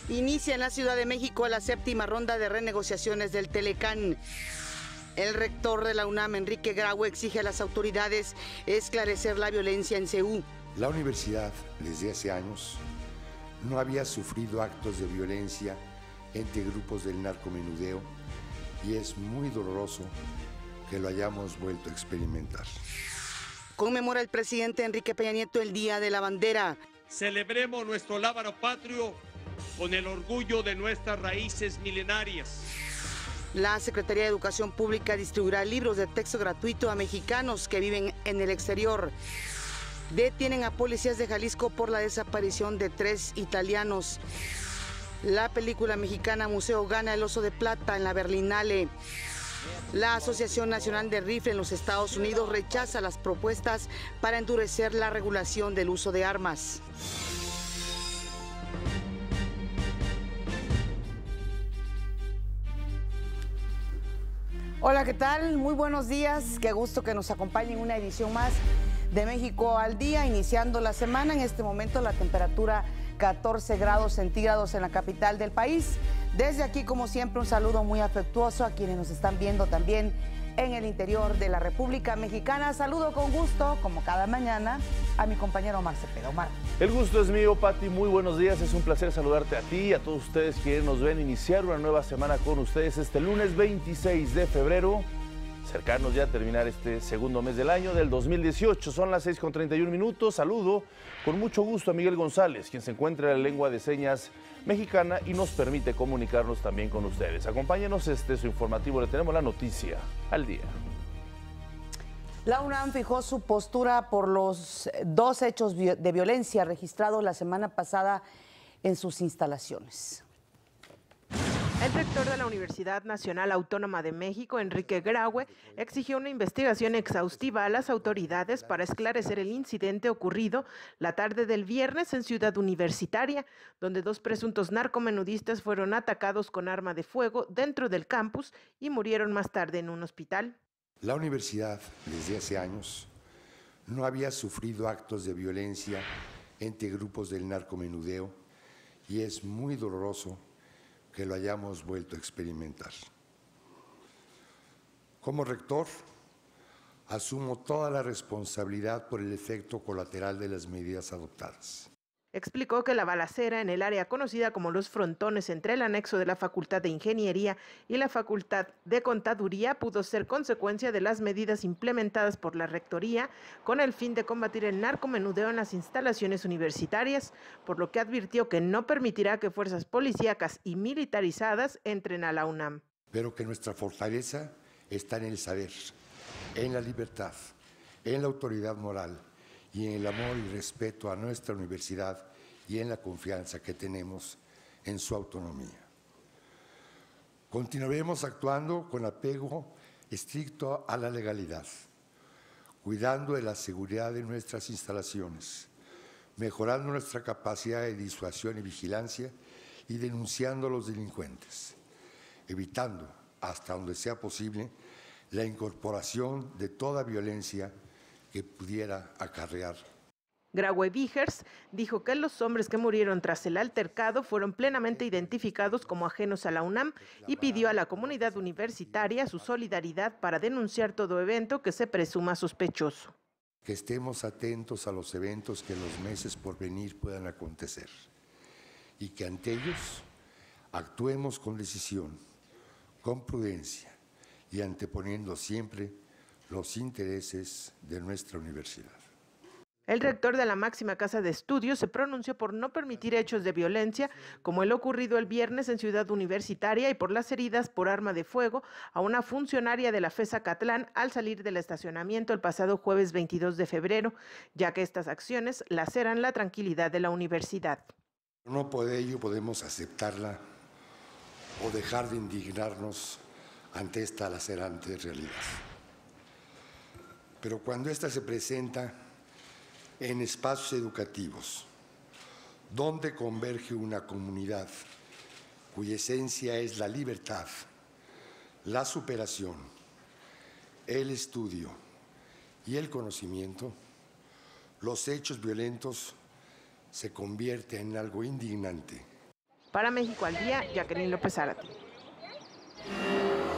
Inicia en la Ciudad de México la séptima ronda de renegociaciones del Telecán. El rector de la UNAM, Enrique Graue, exige a las autoridades esclarecer la violencia en CEU. La universidad, desde hace años, no había sufrido actos de violencia entre grupos del narcomenudeo y es muy doloroso que lo hayamos vuelto a experimentar. Conmemora el presidente Enrique Peña Nieto el Día de la Bandera. Celebremos nuestro lábaro patrio con el orgullo de nuestras raíces milenarias. La Secretaría de Educación Pública distribuirá libros de texto gratuito a mexicanos que viven en el exterior. Detienen a policías de Jalisco por la desaparición de 3 italianos. La película mexicana Museo gana el Oso de Plata en la Berlinale. La Asociación Nacional de Rifle en los Estados Unidos rechaza las propuestas para endurecer la regulación del uso de armas. Hola, ¿qué tal? Muy buenos días. Qué gusto que nos acompañen en una edición más de México al Día, iniciando la semana. En este momento la temperatura 14 grados centígrados en la capital del país. Desde aquí, como siempre, un saludo muy afectuoso a quienes nos están viendo también en el interior de la República Mexicana. Saludo con gusto, como cada mañana, a mi compañero Omar Cepeda. Omar. El gusto es mío, Pati. Muy buenos días. Es un placer saludarte a ti y a todos ustedes quienes nos ven iniciar una nueva semana con ustedes este lunes 26 de febrero. Cercanos ya a terminar este segundo mes del año del 2018. Son las 6:31. Saludo con mucho gusto a Miguel González, quien se encuentra en la lengua de señas mexicana y nos permite comunicarnos también con ustedes. Acompáñenos, su informativo. Le tenemos la noticia al día. La UNAM fijó su postura por los 2 hechos de violencia registrados la semana pasada en sus instalaciones. El rector de la Universidad Nacional Autónoma de México, Enrique Graue, exigió una investigación exhaustiva a las autoridades para esclarecer el incidente ocurrido la tarde del viernes en Ciudad Universitaria, donde 2 presuntos narcomenudistas fueron atacados con arma de fuego dentro del campus y murieron más tarde en un hospital. La universidad, desde hace años, no había sufrido actos de violencia entre grupos del narcomenudeo y es muy doloroso que lo hayamos vuelto a experimentar. Como rector, asumo toda la responsabilidad por el efecto colateral de las medidas adoptadas. Explicó que la balacera en el área conocida como Los Frontones entre el anexo de la Facultad de Ingeniería y la Facultad de Contaduría pudo ser consecuencia de las medidas implementadas por la Rectoría con el fin de combatir el narcomenudeo en las instalaciones universitarias, por lo que advirtió que no permitirá que fuerzas policíacas y militarizadas entren a la UNAM. Pero que nuestra fortaleza está en el saber, en la libertad, en la autoridad moral y en el amor y respeto a nuestra universidad y en la confianza que tenemos en su autonomía. Continuaremos actuando con apego estricto a la legalidad, cuidando de la seguridad de nuestras instalaciones, mejorando nuestra capacidad de disuasión y vigilancia y denunciando a los delincuentes, evitando, hasta donde sea posible, la incorporación de toda violencia que pudiera acarrear. Graue Vigers dijo que los hombres que murieron tras el altercado fueron plenamente identificados como ajenos a la UNAM y pidió a la comunidad universitaria su solidaridad para denunciar todo evento que se presuma sospechoso. Que estemos atentos a los eventos que en los meses por venir puedan acontecer y que ante ellos actuemos con decisión, con prudencia y anteponiendo siempre los intereses de nuestra universidad. El rector de la máxima casa de estudios se pronunció por no permitir hechos de violencia como el ocurrido el viernes en Ciudad Universitaria y por las heridas por arma de fuego a una funcionaria de la FES Acatlán al salir del estacionamiento el pasado jueves 22 de febrero, ya que estas acciones laceran la tranquilidad de la universidad. No por ello podemos aceptarla o dejar de indignarnos ante esta lacerante realidad. Pero cuando ésta se presenta en espacios educativos, donde converge una comunidad cuya esencia es la libertad, la superación, el estudio y el conocimiento, los hechos violentos se convierten en algo indignante. Para México al Día, Jacqueline López Zárate.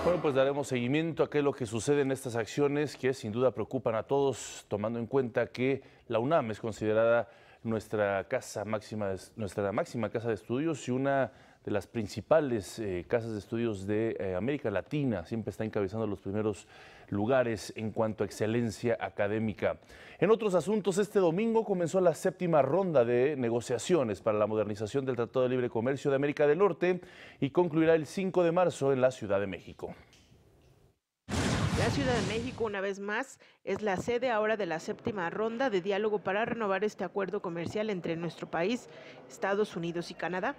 Bueno, pues daremos seguimiento a qué es lo que sucede en estas acciones que sin duda preocupan a todos, tomando en cuenta que la UNAM es considerada nuestra máxima casa de estudios y una de las principales casas de estudios de América Latina. Siempre está encabezando los primeros lugares en cuanto a excelencia académica. En otros asuntos, este domingo comenzó la 7ª ronda de negociaciones para la modernización del Tratado de Libre Comercio de América del Norte y concluirá el 5 de marzo en la Ciudad de México. La Ciudad de México, una vez más, es la sede ahora de la 7ª ronda de diálogo para renovar este acuerdo comercial entre nuestro país, Estados Unidos y Canadá.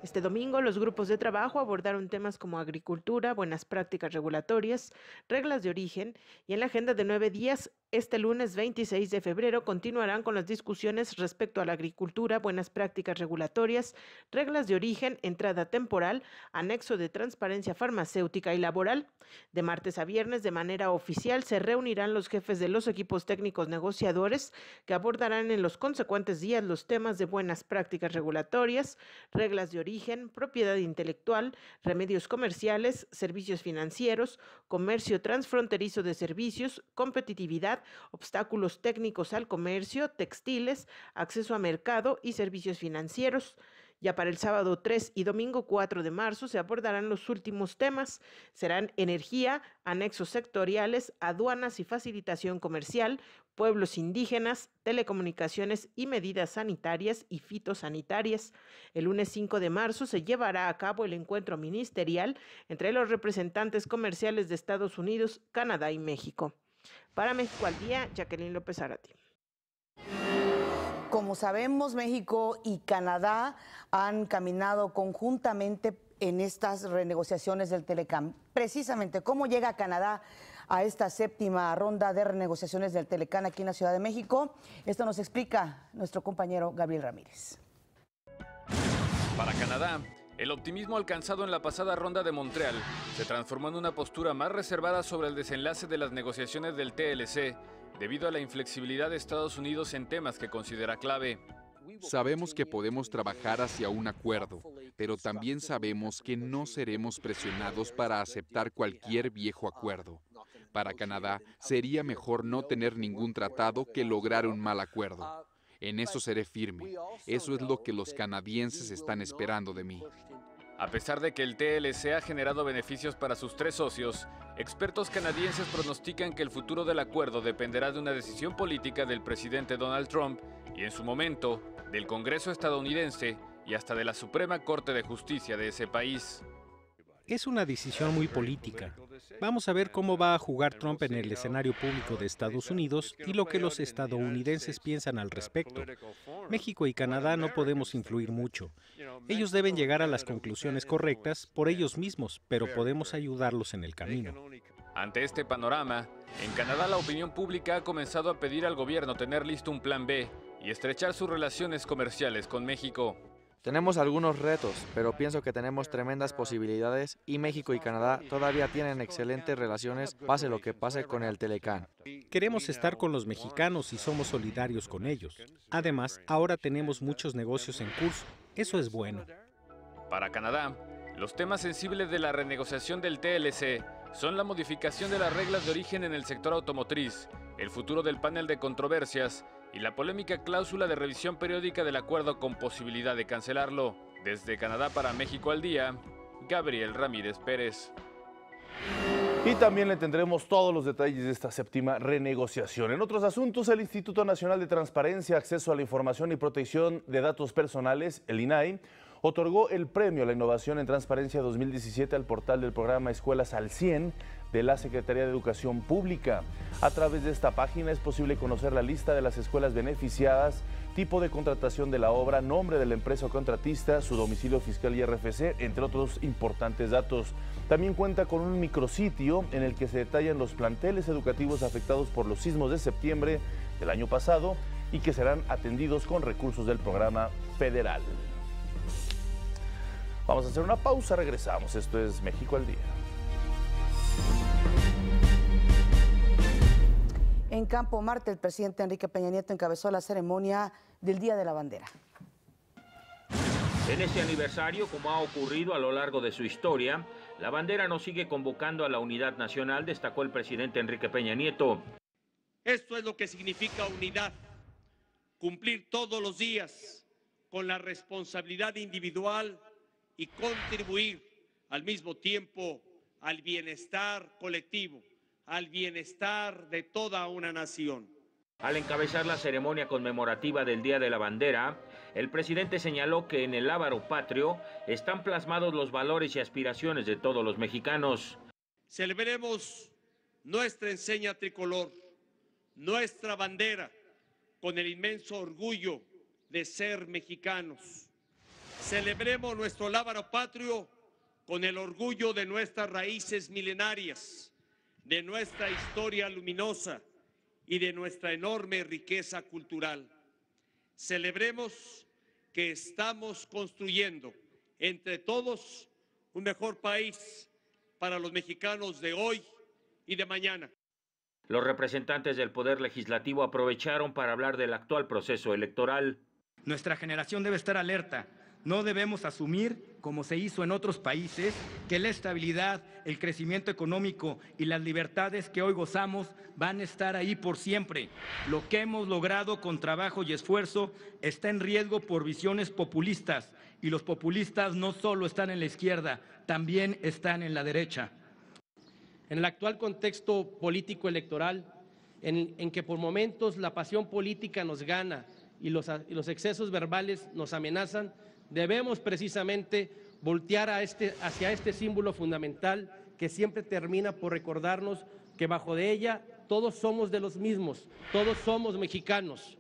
Este domingo, los grupos de trabajo abordaron temas como agricultura, buenas prácticas regulatorias, reglas de origen, y en la agenda de 9 días, este lunes 26 de febrero, continuarán con las discusiones respecto a la agricultura, buenas prácticas regulatorias, reglas de origen, entrada temporal, anexo de transparencia farmacéutica y laboral. De martes a viernes, de manera oficial, se reunirán los jefes de los equipos técnicos negociadores que abordarán en los consecuentes días los temas de buenas prácticas regulatorias, reglas de origen, propiedad intelectual, remedios comerciales, servicios financieros, comercio transfronterizo de servicios, competitividad, obstáculos técnicos al comercio, textiles, acceso a mercado y servicios financieros. Ya para el sábado 3 y domingo 4 de marzo se abordarán los últimos temas. Serán energía, anexos sectoriales, aduanas y facilitación comercial, pueblos indígenas, telecomunicaciones y medidas sanitarias y fitosanitarias. El lunes 5 de marzo se llevará a cabo el encuentro ministerial entre los representantes comerciales de Estados Unidos, Canadá y México. Para México al Día, Jacqueline López Zárate. Como sabemos, México y Canadá han caminado conjuntamente en estas renegociaciones del Telecán. Precisamente, ¿cómo llega Canadá a esta 7ª ronda de renegociaciones del Telecán aquí en la Ciudad de México? Esto nos explica nuestro compañero Gabriel Ramírez. Para Canadá, el optimismo alcanzado en la pasada ronda de Montreal se transformó en una postura más reservada sobre el desenlace de las negociaciones del TLC, debido a la inflexibilidad de Estados Unidos en temas que considera clave. Sabemos que podemos trabajar hacia un acuerdo, pero también sabemos que no seremos presionados para aceptar cualquier viejo acuerdo. Para Canadá, sería mejor no tener ningún tratado que lograr un mal acuerdo. En eso seré firme. Eso es lo que los canadienses están esperando de mí. A pesar de que el TLC ha generado beneficios para sus 3 socios, expertos canadienses pronostican que el futuro del acuerdo dependerá de una decisión política del presidente Donald Trump y, en su momento, del Congreso estadounidense y hasta de la Suprema Corte de Justicia de ese país. Es una decisión muy política. Vamos a ver cómo va a jugar Trump en el escenario público de Estados Unidos y lo que los estadounidenses piensan al respecto. México y Canadá no podemos influir mucho. Ellos deben llegar a las conclusiones correctas por ellos mismos, pero podemos ayudarlos en el camino. Ante este panorama, en Canadá la opinión pública ha comenzado a pedir al gobierno tener listo un plan B y estrechar sus relaciones comerciales con México. Tenemos algunos retos, pero pienso que tenemos tremendas posibilidades y México y Canadá todavía tienen excelentes relaciones, pase lo que pase con el Telecán. Queremos estar con los mexicanos y somos solidarios con ellos. Además, ahora tenemos muchos negocios en curso. Eso es bueno. Para Canadá, los temas sensibles de la renegociación del TLC son la modificación de las reglas de origen en el sector automotriz, el futuro del panel de controversias y la polémica cláusula de revisión periódica del acuerdo con posibilidad de cancelarlo. Desde Canadá para México al Día, Gabriel Ramírez Pérez. Y también le tendremos todos los detalles de esta 7ª renegociación. En otros asuntos, el Instituto Nacional de Transparencia, Acceso a la Información y Protección de Datos Personales, el INAI, otorgó el Premio a la Innovación en Transparencia 2017 al portal del programa Escuelas al 100 de la Secretaría de Educación Pública. A través de esta página es posible conocer la lista de las escuelas beneficiadas, tipo de contratación de la obra, nombre de la empresa o contratista, su domicilio fiscal y RFC, entre otros importantes datos. También cuenta con un micrositio en el que se detallan los planteles educativos afectados por los sismos de septiembre del año pasado y que serán atendidos con recursos del programa federal. Vamos a hacer una pausa, regresamos. Esto es México al Día. En Campo Marte, el presidente Enrique Peña Nieto encabezó la ceremonia del Día de la Bandera. En este aniversario, como ha ocurrido a lo largo de su historia, la bandera nos sigue convocando a la unidad nacional, destacó el presidente Enrique Peña Nieto. Esto es lo que significa unidad, cumplir todos los días con la responsabilidad individual y contribuir al mismo tiempo al bienestar colectivo, al bienestar de toda una nación. Al encabezar la ceremonia conmemorativa del Día de la Bandera, el presidente señaló que en el lábaro patrio están plasmados los valores y aspiraciones de todos los mexicanos. Celebremos nuestra enseña tricolor, nuestra bandera, con el inmenso orgullo de ser mexicanos. Celebremos nuestro lábaro patrio con el orgullo de nuestras raíces milenarias, de nuestra historia luminosa y de nuestra enorme riqueza cultural. Celebremos que estamos construyendo entre todos un mejor país para los mexicanos de hoy y de mañana. Los representantes del Poder Legislativo aprovecharon para hablar del actual proceso electoral. Nuestra generación debe estar alerta. No debemos asumir, como se hizo en otros países, que la estabilidad, el crecimiento económico y las libertades que hoy gozamos van a estar ahí por siempre. Lo que hemos logrado con trabajo y esfuerzo está en riesgo por visiones populistas, y los populistas no solo están en la izquierda, también están en la derecha. En el actual contexto político electoral, en que por momentos la pasión política nos gana y los excesos verbales nos amenazan, debemos precisamente voltear hacia este símbolo fundamental que siempre termina por recordarnos que bajo de ella todos somos de los mismos, todos somos mexicanos.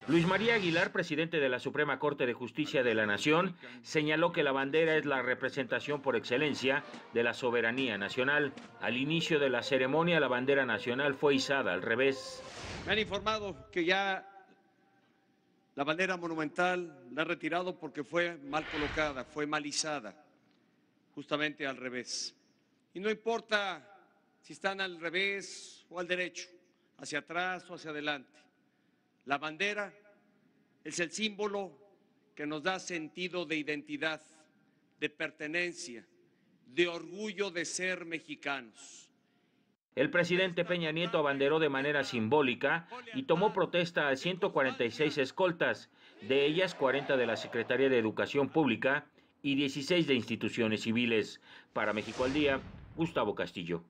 Luis María Aguilar, presidente de la Suprema Corte de Justicia de la Nación, señaló que la bandera es la representación por excelencia de la soberanía nacional. Al inicio de la ceremonia, la bandera nacional fue izada al revés. Me han informado que ya la bandera monumental la ha retirado porque fue mal colocada, fue mal izada, justamente al revés. Y no importa si están al revés o al derecho, hacia atrás o hacia adelante. La bandera es el símbolo que nos da sentido de identidad, de pertenencia, de orgullo de ser mexicanos. El presidente Peña Nieto abanderó de manera simbólica y tomó protesta a 146 escoltas, de ellas 40 de la Secretaría de Educación Pública y 16 de instituciones civiles. Para México al Día, Gustavo Castillo.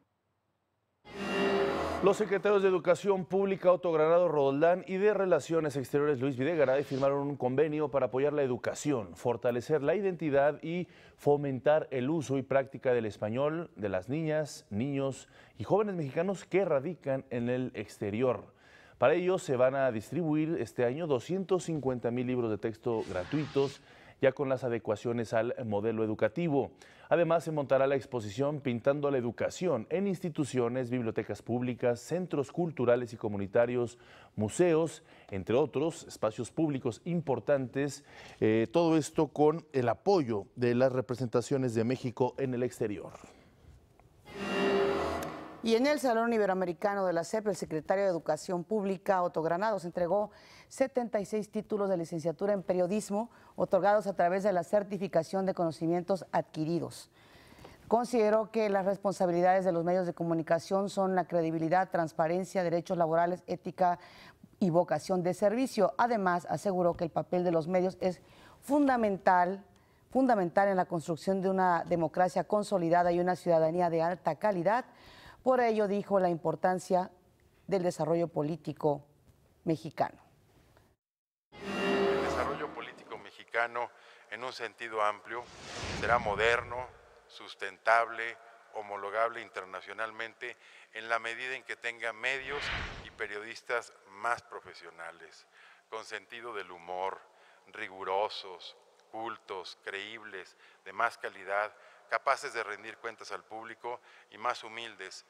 Los secretarios de Educación Pública Otto Granado Roldán y de Relaciones Exteriores Luis Videgaray firmaron un convenio para apoyar la educación, fortalecer la identidad y fomentar el uso y práctica del español de las niñas, niños y jóvenes mexicanos que radican en el exterior. Para ello se van a distribuir este año 250,000 libros de texto gratuitos, ya con las adecuaciones al modelo educativo. Además, se montará la exposición Pintando la Educación en instituciones, bibliotecas públicas, centros culturales y comunitarios, museos, entre otros espacios públicos importantes. Todo esto con el apoyo de las representaciones de México en el exterior. Y en el Salón Iberoamericano de la SEP, el secretario de Educación Pública, Otto Granados, entregó 76 títulos de licenciatura en periodismo otorgados a través de la certificación de conocimientos adquiridos. Consideró que las responsabilidades de los medios de comunicación son la credibilidad, transparencia, derechos laborales, ética y vocación de servicio. Además, aseguró que el papel de los medios es fundamental en la construcción de una democracia consolidada y una ciudadanía de alta calidad. Por ello, dijo la importancia del desarrollo político mexicano. El desarrollo político mexicano, en un sentido amplio, será moderno, sustentable, homologable internacionalmente, en la medida en que tenga medios y periodistas más profesionales, con sentido del humor, rigurosos, cultos, creíbles, de más calidad, capaces de rendir cuentas al público y más humildes.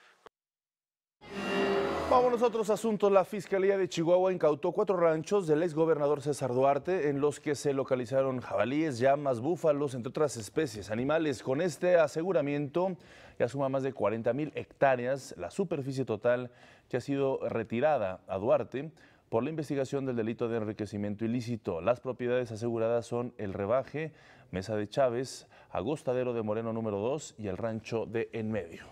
Vámonos a otros asuntos. La Fiscalía de Chihuahua incautó 4 ranchos del exgobernador César Duarte en los que se localizaron jabalíes, llamas, búfalos, entre otras especies animales. Con este aseguramiento ya suma más de 40,000 hectáreas la superficie total que ha sido retirada a Duarte por la investigación del delito de enriquecimiento ilícito. Las propiedades aseguradas son El Rebaje, Mesa de Chávez, Agostadero de Moreno número 2 y el rancho de En Medio.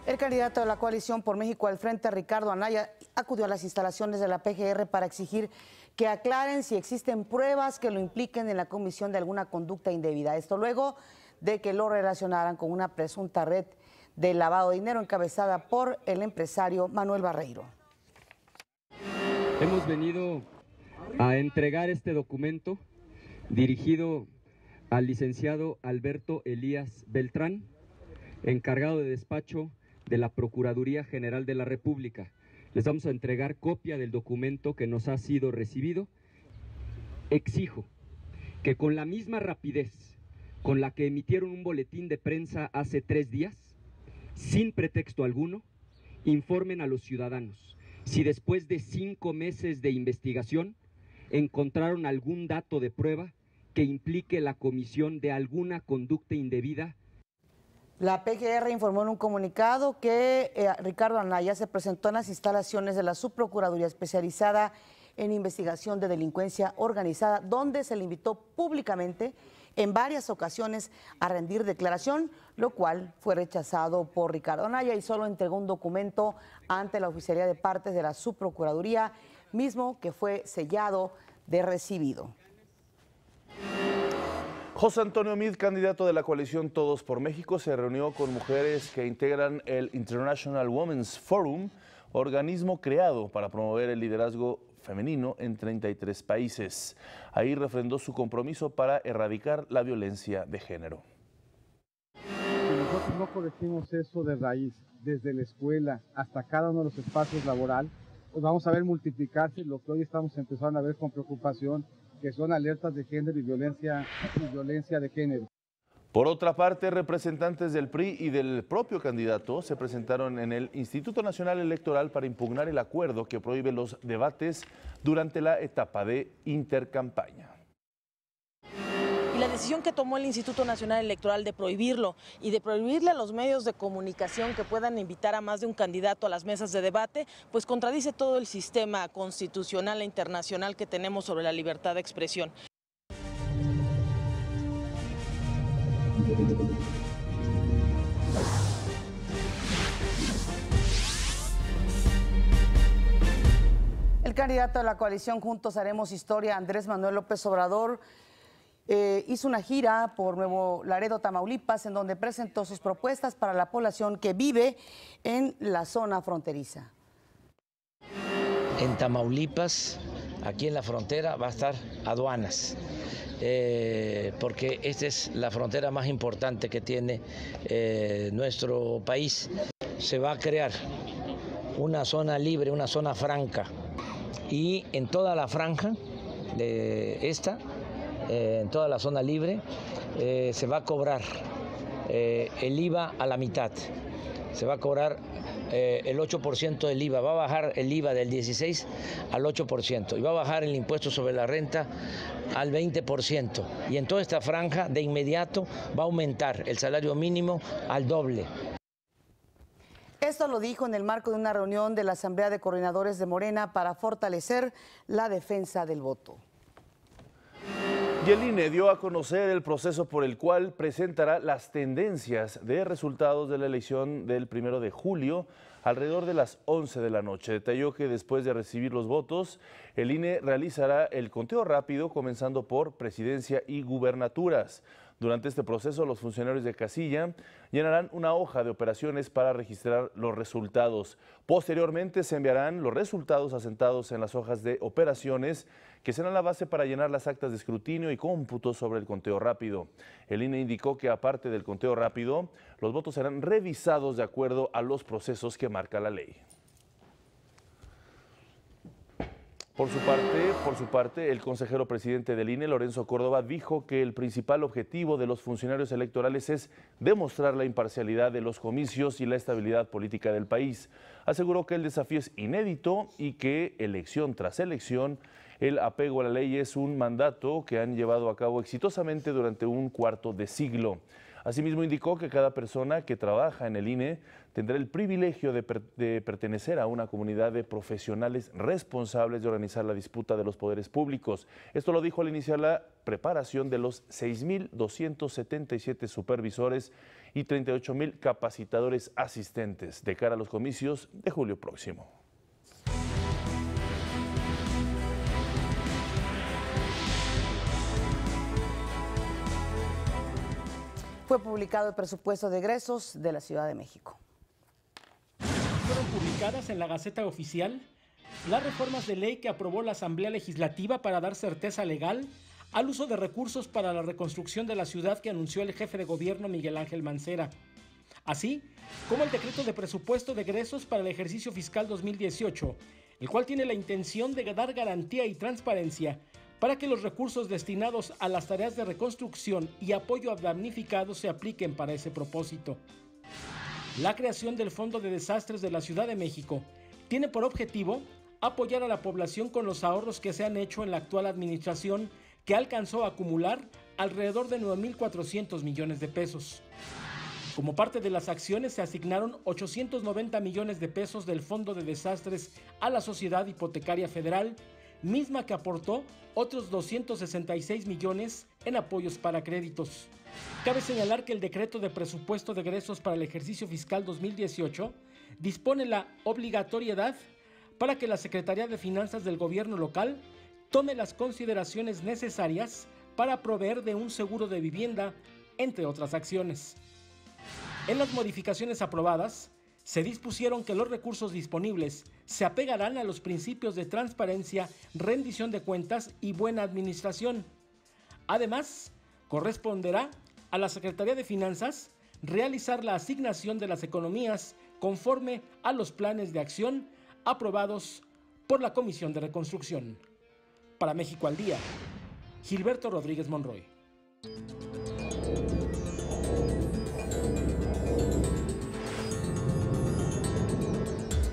El candidato de la coalición por México al frente, Ricardo Anaya, acudió a las instalaciones de la PGR para exigir que aclaren si existen pruebas que lo impliquen en la comisión de alguna conducta indebida. Esto luego de que lo relacionaran con una presunta red de lavado de dinero encabezada por el empresario Manuel Barreiro. Hemos venido a entregar este documento dirigido al licenciado Alberto Elías Beltrán, encargado de despacho de la Procuraduría General de la República. Les vamos a entregar copia del documento que nos ha sido recibido. Exijo que con la misma rapidez con la que emitieron un boletín de prensa hace 3 días, sin pretexto alguno, informen a los ciudadanos si después de 5 meses de investigación encontraron algún dato de prueba que implique la comisión de alguna conducta indebida. La PGR informó en un comunicado que Ricardo Anaya se presentó en las instalaciones de la Subprocuraduría Especializada en Investigación de Delincuencia Organizada, donde se le invitó públicamente en varias ocasiones a rendir declaración, lo cual fue rechazado por Ricardo Anaya y solo entregó un documento ante la Oficialía de Partes de la Subprocuraduría, mismo que fue sellado de recibido. José Antonio Meade, candidato de la coalición Todos por México, se reunió con mujeres que integran el International Women's Forum, organismo creado para promover el liderazgo femenino en 33 países. Ahí refrendó su compromiso para erradicar la violencia de género. Si nosotros no corregimos eso de raíz, desde la escuela hasta cada uno de los espacios laborales, pues vamos a ver multiplicarse lo que hoy estamos empezando a ver con preocupación, que son alertas de género y violencia de género. Por otra parte, representantes del PRI y del propio candidato se presentaron en el Instituto Nacional Electoral para impugnar el acuerdo que prohíbe los debates durante la etapa de intercampaña. La decisión que tomó el Instituto Nacional Electoral de prohibirlo y de prohibirle a los medios de comunicación que puedan invitar a más de un candidato a las mesas de debate, pues contradice todo el sistema constitucional e internacional que tenemos sobre la libertad de expresión. El candidato de la coalición Juntos Haremos Historia, Andrés Manuel López Obrador, hizo una gira por Nuevo Laredo, Tamaulipas, en donde presentó sus propuestas para la población que vive en la zona fronteriza. En Tamaulipas, aquí en la frontera, va a estar aduanas, porque esta es la frontera más importante que tiene nuestro país. Se va a crear una zona libre, una zona franca, y en toda la franja de esta, en toda la zona libre, se va a cobrar el IVA a la mitad. Se va a cobrar el 8% del IVA. Va a bajar el IVA del 16% al 8%. Y va a bajar el impuesto sobre la renta al 20%. Y en toda esta franja, de inmediato, va a aumentar el salario mínimo al doble. Esto lo dijo en el marco de una reunión de la Asamblea de Coordinadores de Morena para fortalecer la defensa del voto. Y el INE dio a conocer el proceso por el cual presentará las tendencias de resultados de la elección del 1 de julio alrededor de las 11 de la noche. Detalló que después de recibir los votos, el INE realizará el conteo rápido, comenzando por presidencia y gubernaturas. Durante este proceso, los funcionarios de casilla llenarán una hoja de operaciones para registrar los resultados. Posteriormente, se enviarán los resultados asentados en las hojas de operaciones, que serán la base para llenar las actas de escrutinio y cómputo sobre el conteo rápido. El INE indicó que, aparte del conteo rápido, los votos serán revisados de acuerdo a los procesos que marca la ley. Por su parte, el consejero presidente del INE, Lorenzo Córdoba, dijo que el principal objetivo de los funcionarios electorales es demostrar la imparcialidad de los comicios y la estabilidad política del país. Aseguró que el desafío es inédito y que elección tras elección, el apego a la ley es un mandato que han llevado a cabo exitosamente durante un cuarto de siglo. Asimismo, indicó que cada persona que trabaja en el INE tendrá el privilegio de pertenecer a una comunidad de profesionales responsables de organizar la disputa de los poderes públicos. Esto lo dijo al iniciar la preparación de los 6.277 supervisores y 38.000 capacitadores asistentes de cara a los comicios de julio próximo. Fue publicado el presupuesto de egresos de la Ciudad de México. Fueron publicadas en la Gaceta Oficial las reformas de ley que aprobó la Asamblea Legislativa para dar certeza legal al uso de recursos para la reconstrucción de la ciudad que anunció el jefe de gobierno Miguel Ángel Mancera, así como el decreto de presupuesto de egresos para el ejercicio fiscal 2018, el cual tiene la intención de dar garantía y transparencia para que los recursos destinados a las tareas de reconstrucción y apoyo a damnificados se apliquen para ese propósito. La creación del Fondo de Desastres de la Ciudad de México tiene por objetivo apoyar a la población con los ahorros que se han hecho en la actual administración, que alcanzó a acumular alrededor de 9.400 millones de pesos. Como parte de las acciones se asignaron 890 millones de pesos del Fondo de Desastres a la Sociedad Hipotecaria Federal, misma que aportó otros 266 millones en apoyos para créditos. Cabe señalar que el decreto de presupuesto de egresos para el ejercicio fiscal 2018 dispone la obligatoriedad para que la Secretaría de Finanzas del Gobierno local tome las consideraciones necesarias para proveer de un seguro de vivienda, entre otras acciones. En las modificaciones aprobadas, se dispusieron que los recursos disponibles se apegarán a los principios de transparencia, rendición de cuentas y buena administración. Además, corresponderá a la Secretaría de Finanzas realizar la asignación de las economías conforme a los planes de acción aprobados por la Comisión de Reconstrucción. Para México al Día, Gilberto Rodríguez Monroy.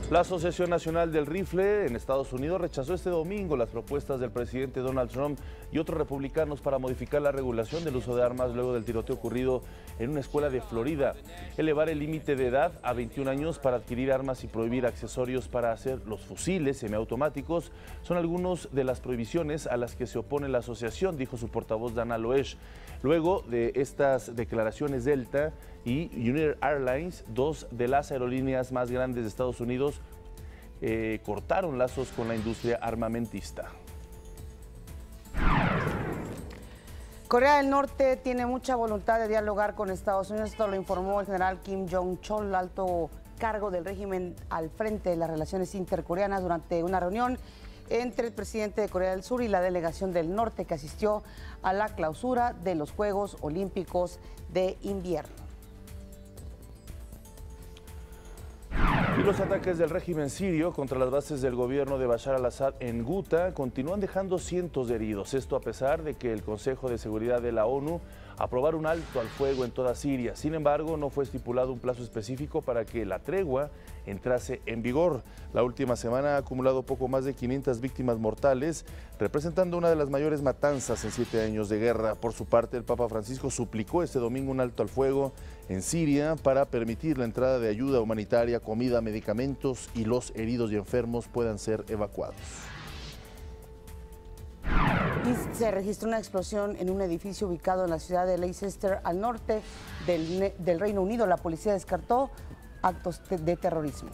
La Asociación Nacional del Rifle en Estados Unidos rechazó este domingo las propuestas del presidente Donald Trump y otros republicanos para modificar la regulación del uso de armas luego del tiroteo ocurrido en una escuela de Florida. Elevar el límite de edad a 21 años para adquirir armas y prohibir accesorios para hacer los fusiles semiautomáticos son algunas de las prohibiciones a las que se opone la asociación, dijo su portavoz Dana Loesch. Luego de estas declaraciones, Delta y United Airlines, dos de las aerolíneas más grandes de Estados Unidos, cortaron lazos con la industria armamentista. Corea del Norte tiene mucha voluntad de dialogar con Estados Unidos. Esto lo informó el general Kim Jong-chol, alto cargo del régimen al frente de las relaciones intercoreanas, durante una reunión entre el presidente de Corea del Sur y la delegación del norte que asistió a la clausura de los Juegos Olímpicos de Invierno. Y los ataques del régimen sirio contra las bases del gobierno de Bashar al-Assad en Guta continúan dejando cientos de heridos. Esto a pesar de que el Consejo de Seguridad de la ONU aprobara un alto al fuego en toda Siria. Sin embargo, no fue estipulado un plazo específico para que la tregua entrase en vigor. La última semana ha acumulado poco más de 500 víctimas mortales, representando una de las mayores matanzas en 7 años de guerra. Por su parte, el Papa Francisco suplicó este domingo un alto al fuego en Siria para permitir la entrada de ayuda humanitaria, comida, medicamentos y los heridos y enfermos puedan ser evacuados. Y se registró una explosión en un edificio ubicado en la ciudad de Leicester, al norte del Reino Unido. La policía descartó actos de terrorismo.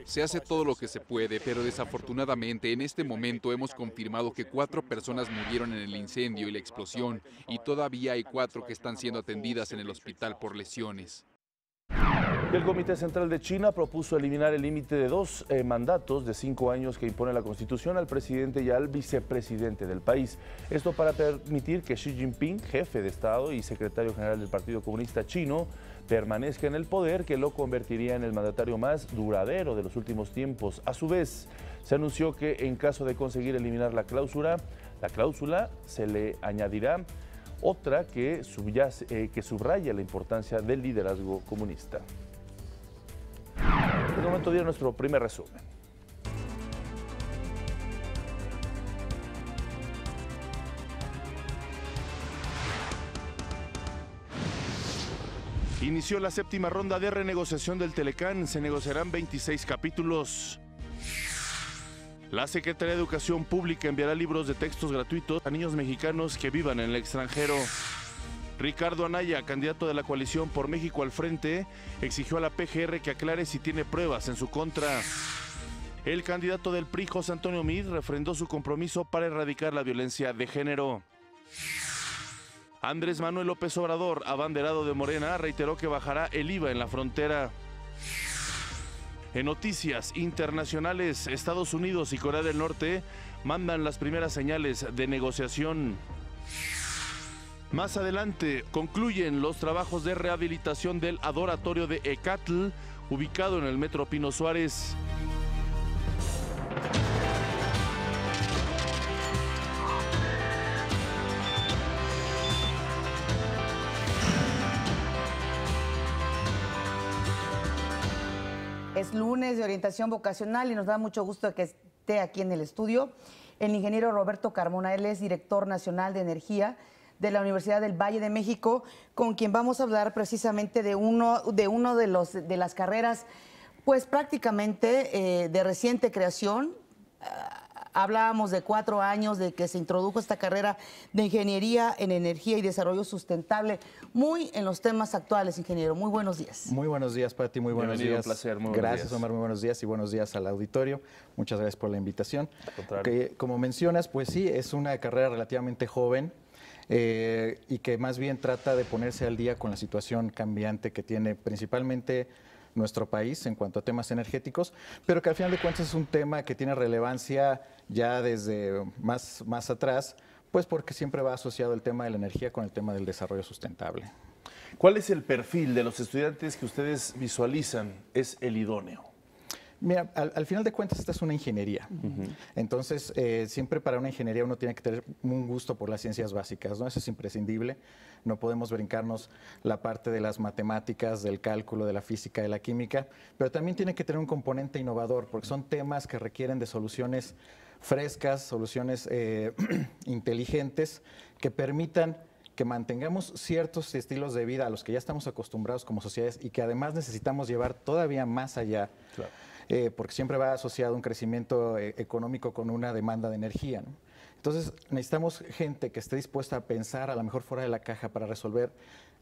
Se hace todo lo que se puede, pero desafortunadamente en este momento hemos confirmado que 4 personas murieron en el incendio y la explosión, y todavía hay 4 que están siendo atendidas en el hospital por lesiones. El Comité Central de China propuso eliminar el límite de 2 mandatos de 5 años que impone la Constitución al presidente y al vicepresidente del país. Esto para permitir que Xi Jinping, jefe de Estado y secretario general del Partido Comunista Chino, permanezca en el poder, que lo convertiría en el mandatario más duradero de los últimos tiempos. A su vez, se anunció que en caso de conseguir eliminar la cláusula se le añadirá otra que subraya la importancia del liderazgo comunista. Es momento de ir a nuestro primer resumen. Inició la 7ª ronda de renegociación del Telecán. Se negociarán 26 capítulos. La Secretaría de Educación Pública enviará libros de textos gratuitos a niños mexicanos que vivan en el extranjero. Ricardo Anaya, candidato de la coalición por México al Frente, exigió a la PGR que aclare si tiene pruebas en su contra. El candidato del PRI, José Antonio Meade, refrendó su compromiso para erradicar la violencia de género. Andrés Manuel López Obrador, abanderado de Morena, reiteró que bajará el IVA en la frontera. En noticias internacionales, Estados Unidos y Corea del Norte mandan las primeras señales de negociación. Más adelante, concluyen los trabajos de rehabilitación del adoratorio de Ecatl, ubicado en el Metro Pino Suárez. Es lunes de orientación vocacional y nos da mucho gusto que esté aquí en el estudio el ingeniero Roberto Carmona. Él es director nacional de energía de la Universidad del Valle de México, con quien vamos a hablar precisamente de uno de las carreras, pues prácticamente de reciente creación. Hablábamos de 4 años de que se introdujo esta carrera de Ingeniería en Energía y Desarrollo Sustentable, muy en los temas actuales, ingeniero. Muy buenos días. Muy buenos días, Pati, muy buenos días. Un placer, muy buenos Gracias, días. Omar, muy buenos días y buenos días al auditorio. Muchas gracias por la invitación. Que, como mencionas, pues sí, es una carrera relativamente joven y que más bien trata de ponerse al día con la situación cambiante que tiene principalmente nuestro país en cuanto a temas energéticos, pero que al final de cuentas es un tema que tiene relevancia ya desde más atrás, pues porque siempre va asociado el tema de la energía con el tema del desarrollo sustentable. ¿Cuál es el perfil de los estudiantes que ustedes visualizan es el idóneo? Mira, al final de cuentas esta es una ingeniería. Entonces, siempre para una ingeniería uno tiene que tener un gusto por las ciencias básicas, ¿no? Eso es imprescindible. No podemos brincarnos la parte de las matemáticas, del cálculo, de la física, de la química, pero también tiene que tener un componente innovador, porque son temas que requieren de soluciones frescas, soluciones inteligentes, que permitan que mantengamos ciertos estilos de vida a los que ya estamos acostumbrados como sociedades y que además necesitamos llevar todavía más allá. Claro. Porque siempre va asociado un crecimiento económico con una demanda de energía, ¿no? Entonces necesitamos gente que esté dispuesta a pensar a lo mejor fuera de la caja para resolver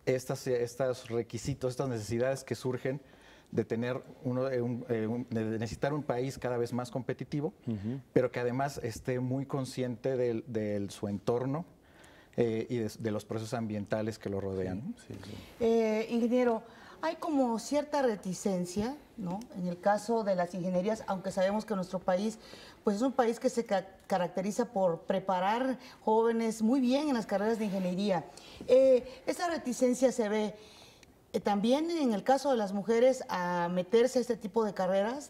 estos requisitos, estas necesidades que surgen de tener de necesitar un país cada vez más competitivo, pero que además esté muy consciente de su entorno y de los procesos ambientales que lo rodean. Ingeniero, hay como cierta reticencia, ¿no?, en el caso de las ingenierías, aunque sabemos que nuestro país pues es un país que se caracteriza por preparar jóvenes muy bien en las carreras de ingeniería. Esa reticencia se ve también en el caso de las mujeres a meterse a este tipo de carreras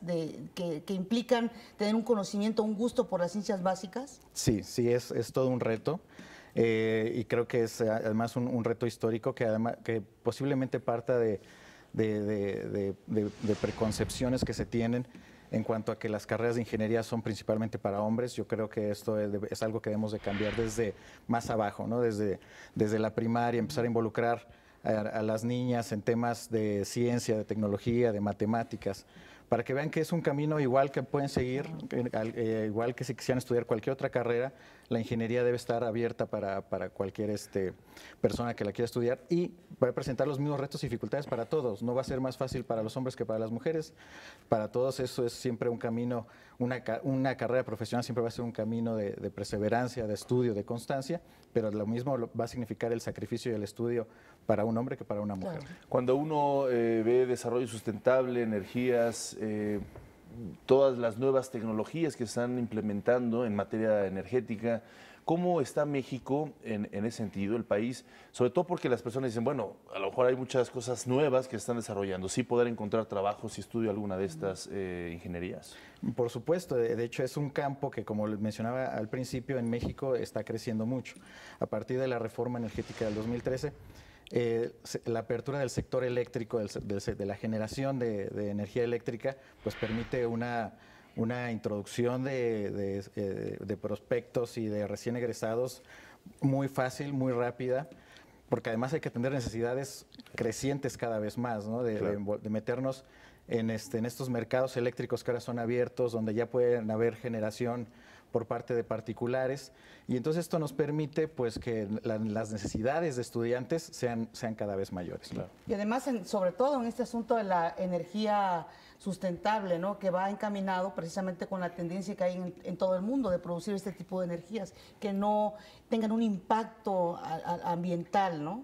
que implican tener un conocimiento, un gusto por las ciencias básicas. Sí, es todo un reto. Y creo que es además un reto histórico que posiblemente parta de preconcepciones que se tienen en cuanto a que las carreras de ingeniería son principalmente para hombres. Yo creo que esto es algo que debemos de cambiar desde más abajo, ¿no? Desde la primaria, empezar a involucrar a las niñas en temas de ciencia, de tecnología, de matemáticas, para que vean que es un camino igual que pueden seguir, igual que si quisieran estudiar cualquier otra carrera, la ingeniería debe estar abierta para cualquier persona que la quiera estudiar y va a presentar los mismos retos y dificultades para todos. No va a ser más fácil para los hombres que para las mujeres. Para todos eso es siempre un camino una carrera profesional siempre va a ser un camino de perseverancia, de estudio, de constancia, pero lo mismo va a significar el sacrificio y el estudio para un hombre que para una mujer. Claro. Cuando uno ve desarrollo sustentable, energías, todas las nuevas tecnologías que se están implementando en materia energética, ¿cómo está México en ese sentido, el país? Sobre todo porque las personas dicen, bueno, a lo mejor hay muchas cosas nuevas que se están desarrollando. ¿Sí poder encontrar trabajo si estudio alguna de estas ingenierías? Por supuesto, de hecho es un campo que, como les mencionaba al principio, en México está creciendo mucho. A partir de la reforma energética del 2013, la apertura del sector eléctrico, de la generación de energía eléctrica, pues permite una introducción de prospectos y de recién egresados muy fácil, muy rápida, porque además hay que atender necesidades crecientes cada vez más, ¿no? de meternos en estos mercados eléctricos que ahora son abiertos, donde ya pueden haber generación por parte de particulares, y entonces esto nos permite pues que las necesidades de estudiantes sean cada vez mayores. Claro. Y además, sobre todo en este asunto de la energía sustentable, ¿no? Que va encaminado precisamente con la tendencia que hay en todo el mundo de producir este tipo de energías que no tengan un impacto ambiental, ¿no?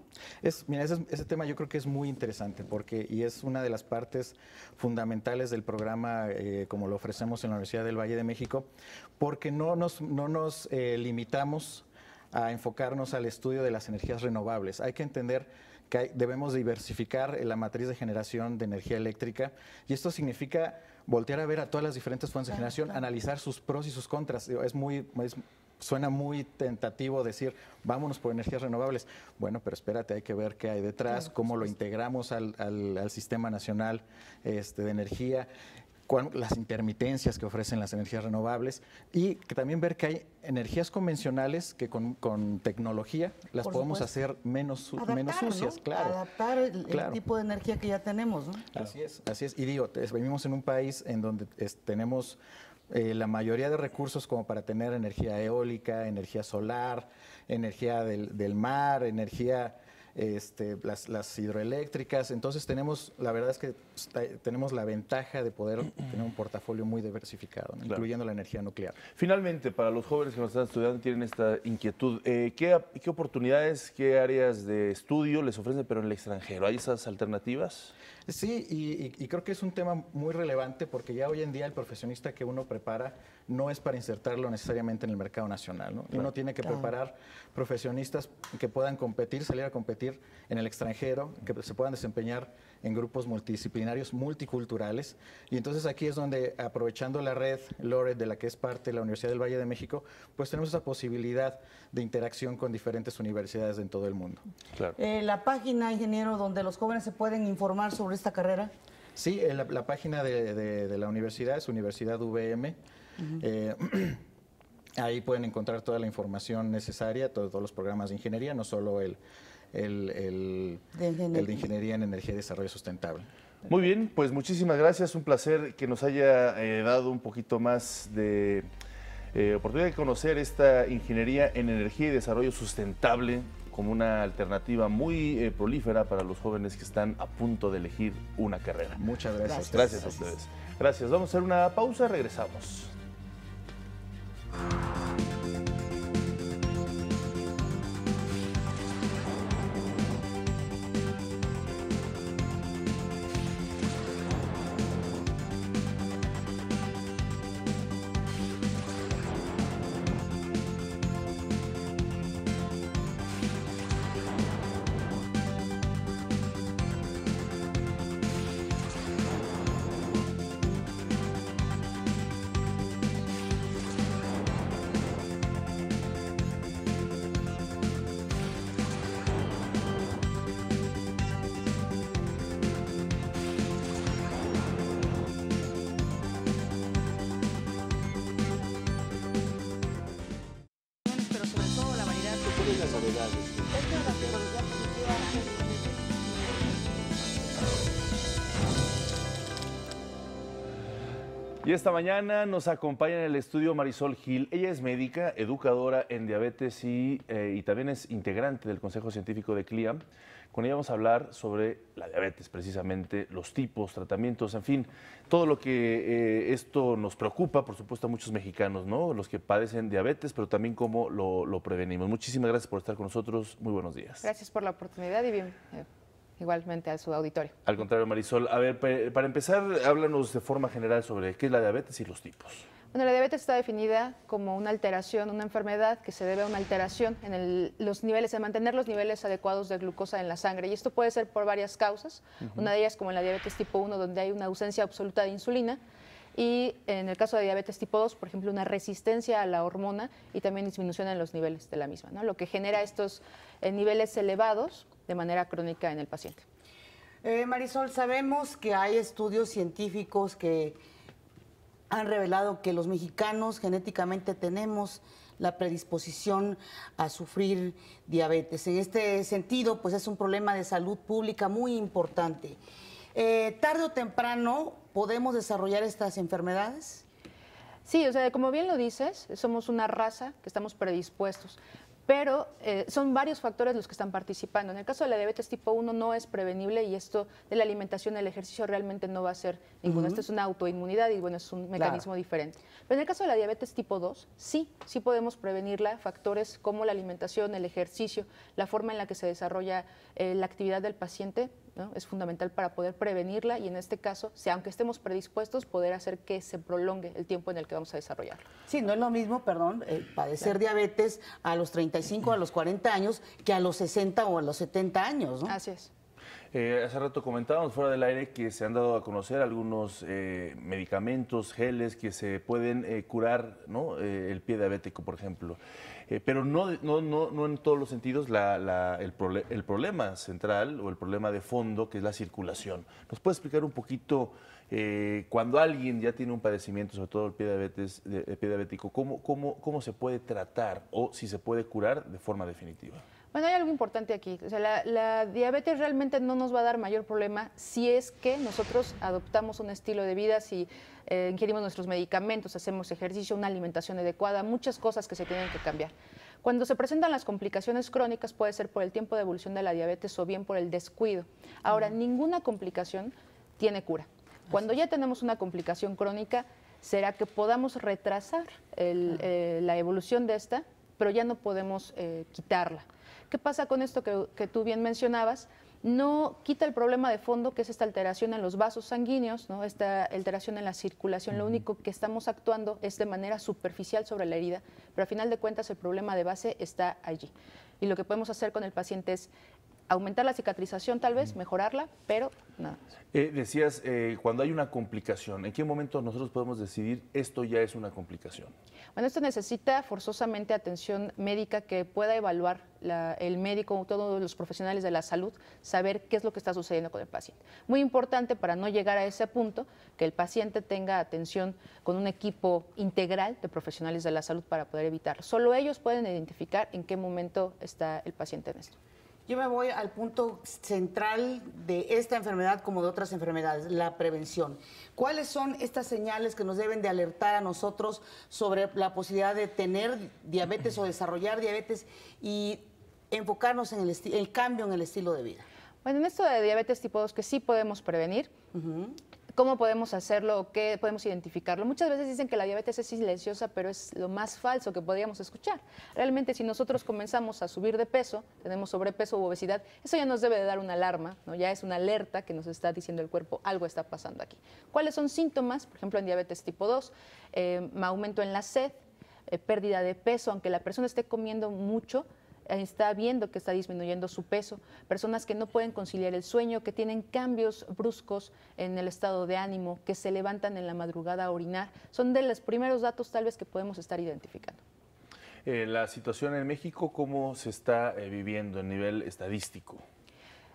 Mira, ese tema yo creo que es muy interesante y es una de las partes fundamentales del programa como lo ofrecemos en la Universidad del Valle de México, porque no nos limitamos a enfocarnos al estudio de las energías renovables. Hay que entender que debemos diversificar la matriz de generación de energía eléctrica, y esto significa voltear a ver a todas las diferentes fuentes de generación, analizar sus pros y sus contras. Suena muy tentativo decir, vámonos por energías renovables. Bueno, pero espérate, hay que ver qué hay detrás, cómo lo integramos al Sistema Nacional de Energía, las intermitencias que ofrecen las energías renovables, y que también ver que hay energías convencionales que con tecnología las podemos hacer menos sucias, ¿no? Claro. Adaptar el tipo de energía que ya tenemos, ¿no? Así es. Y digo, vivimos en un país en donde tenemos la mayoría de recursos como para tener energía eólica, energía solar, energía del mar, energía las hidroeléctricas. Entonces la verdad es que tenemos la ventaja de poder tener un portafolio muy diversificado, ¿no? Incluyendo la energía nuclear. Finalmente, para los jóvenes que nos están estudiando, tienen esta inquietud, ¿qué oportunidades, qué áreas de estudio les ofrecen, pero en el extranjero? ¿Hay esas alternativas? Sí, y creo que es un tema muy relevante, porque ya hoy en día el profesionista que uno prepara no es para insertarlo necesariamente en el mercado nacional, ¿no? Uno tiene que preparar profesionistas que puedan salir a competir en el extranjero, que se puedan desempeñar en grupos multidisciplinarios, multiculturales, y entonces aquí es donde, aprovechando la red LORED, de la que es parte la Universidad del Valle de México, pues tenemos esa posibilidad de interacción con diferentes universidades en todo el mundo. Claro. La página, ingeniero, donde los jóvenes se pueden informar sobre esta carrera. Sí, la página de la universidad es Universidad VM. Ahí pueden encontrar toda la información necesaria, todos los programas de ingeniería, no solo el de Ingeniería en Energía y Desarrollo Sustentable. Muy bien, pues muchísimas gracias. Un placer que nos haya dado un poquito más de oportunidad de conocer esta Ingeniería en Energía y Desarrollo Sustentable como una alternativa muy prolífera para los jóvenes que están a punto de elegir una carrera. Muchas gracias. Gracias a ustedes. Gracias. Vamos a hacer una pausa, regresamos. Y esta mañana nos acompaña en el estudio Marisol Gil. Ella es médica, educadora en diabetes y también es integrante del Consejo Científico de CLIA. Con ella vamos a hablar sobre la diabetes, precisamente los tipos, tratamientos, en fin, todo lo que esto nos preocupa, por supuesto, a muchos mexicanos, ¿no? Los que padecen diabetes, pero también cómo lo prevenimos. Muchísimas gracias por estar con nosotros. Muy buenos días. Gracias por la oportunidad y bien. Igualmente a su auditorio. Al contrario, Marisol. A ver, para empezar, háblanos de forma general sobre qué es la diabetes y los tipos. Bueno, la diabetes está definida como una alteración, una enfermedad que se debe a una alteración en los niveles, en mantener los niveles adecuados de glucosa en la sangre. Y esto puede ser por varias causas. Una de ellas, como en la diabetes tipo 1, donde hay una ausencia absoluta de insulina. Y en el caso de diabetes tipo 2, por ejemplo, una resistencia a la hormona y también disminución en los niveles de la misma, ¿no? Lo que genera estos niveles elevados de manera crónica en el paciente. Marisol, sabemos que hay estudios científicos que han revelado que los mexicanos genéticamente tenemos la predisposición a sufrir diabetes. En este sentido, pues es un problema de salud pública muy importante. ¿Tarde o temprano podemos desarrollar estas enfermedades? Sí, o sea, como bien lo dices, somos una raza que estamos predispuestos, pero son varios factores los que están participando. En el caso de la diabetes tipo 1 no es prevenible y esto de la alimentación y el ejercicio realmente no va a ser ninguno. Esto es una autoinmunidad y bueno, es un mecanismo diferente. Pero en el caso de la diabetes tipo 2, sí podemos prevenirla. Factores como la alimentación, el ejercicio, la forma en la que se desarrolla la actividad del paciente, ¿no? Es fundamental para poder prevenirla y en este caso, aunque estemos predispuestos, poder hacer que se prolongue el tiempo en el que vamos a desarrollarlo. Sí, no es lo mismo, padecer diabetes a los 35, a los 40 años, que a los 60 o a los 70 años, ¿no? Así es. Hace rato comentábamos fuera del aire que se han dado a conocer algunos medicamentos, geles que se pueden curar, ¿no? El pie diabético, por ejemplo. Pero no en todos los sentidos el problema central o el problema de fondo, que es la circulación. ¿Nos puede explicar un poquito cuando alguien ya tiene un padecimiento, sobre todo el pie diabético, cómo se puede tratar o si se puede curar de forma definitiva? Bueno, hay algo importante aquí. O sea, la diabetes realmente no nos va a dar mayor problema si es que nosotros adoptamos un estilo de vida, si ingerimos nuestros medicamentos, hacemos ejercicio, una alimentación adecuada, muchas cosas que se tienen que cambiar. Cuando se presentan las complicaciones crónicas puede ser por el tiempo de evolución de la diabetes o bien por el descuido. Ahora, ninguna complicación tiene cura. Cuando ya tenemos una complicación crónica, será que podamos retrasar la evolución de esta, pero ya no podemos quitarla. ¿Qué pasa con esto que tú bien mencionabas? No quita el problema de fondo, que es esta alteración en los vasos sanguíneos, ¿no? Esta alteración en la circulación. Lo único que estamos actuando es de manera superficial sobre la herida, pero al final de cuentas el problema de base está allí. Y lo que podemos hacer con el paciente es aumentar la cicatrización, tal vez, mejorarla, pero nada. Decías, cuando hay una complicación, ¿en qué momento nosotros podemos decidir esto ya es una complicación? Bueno, esto necesita forzosamente atención médica que pueda evaluar el médico, todos los profesionales de la salud, saber qué es lo que está sucediendo con el paciente. Muy importante para no llegar a ese punto, que el paciente tenga atención con un equipo integral de profesionales de la salud para poder evitarlo. Solo ellos pueden identificar en qué momento está el paciente en esto. Yo me voy al punto central de esta enfermedad como de otras enfermedades, la prevención. ¿Cuáles son estas señales que nos deben de alertar a nosotros sobre la posibilidad de tener diabetes o desarrollar diabetes y enfocarnos en el cambio en el estilo de vida? Bueno, en esto de diabetes tipo 2 que sí podemos prevenir, ¿cómo podemos hacerlo? ¿Qué podemos identificarlo? Muchas veces dicen que la diabetes es silenciosa, pero es lo más falso que podríamos escuchar. Realmente, si nosotros comenzamos a subir de peso, tenemos sobrepeso u obesidad, eso ya nos debe de dar una alarma, ¿no? Ya es una alerta que nos está diciendo el cuerpo, algo está pasando aquí. ¿Cuáles son síntomas? Por ejemplo, en diabetes tipo 2, aumento en la sed, pérdida de peso, aunque la persona esté comiendo mucho, está viendo que está disminuyendo su peso, personas que no pueden conciliar el sueño, que tienen cambios bruscos en el estado de ánimo, que se levantan en la madrugada a orinar, son de los primeros datos tal vez que podemos estar identificando. La situación en México, ¿cómo se está viviendo a nivel estadístico?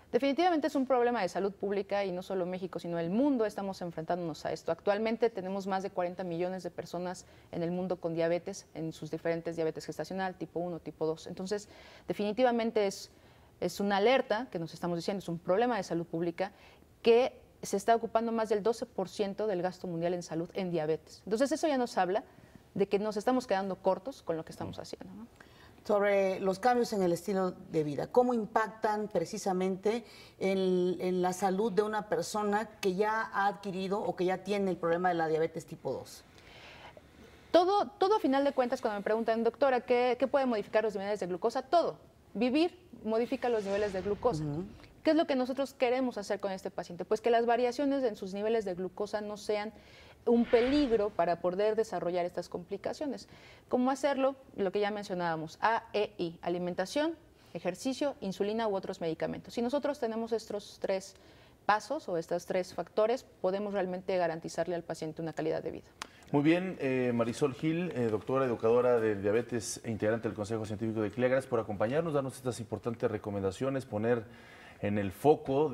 Definitivamente es un problema de salud pública y no solo México, sino el mundo estamos enfrentándonos a esto. Actualmente tenemos más de 40 millones de personas en el mundo con diabetes, en sus diferentes diabetes gestacional, tipo 1, tipo 2. Entonces, definitivamente es una alerta que nos estamos diciendo, es un problema de salud pública que se está ocupando más del 12% del gasto mundial en salud en diabetes. Entonces eso ya nos habla de que nos estamos quedando cortos con lo que estamos haciendo, ¿no? Sobre los cambios en el estilo de vida, ¿cómo impactan precisamente en la salud de una persona que ya ha adquirido o que ya tiene el problema de la diabetes tipo 2? Todo a final de cuentas, cuando me preguntan, doctora, ¿qué puede modificar los niveles de glucosa? Todo. Vivir modifica los niveles de glucosa. ¿Qué es lo que nosotros queremos hacer con este paciente? Pues que las variaciones en sus niveles de glucosa no sean un peligro para poder desarrollar estas complicaciones. ¿Cómo hacerlo? Lo que ya mencionábamos, A, E, I, alimentación, ejercicio, insulina u otros medicamentos. Si nosotros tenemos estos 3 pasos o estos 3 factores, podemos realmente garantizarle al paciente una calidad de vida. Muy bien, Marisol Gil, doctora educadora de diabetes e integrante del Consejo Científico de CLIA, gracias por acompañarnos, darnos estas importantes recomendaciones, poner en el foco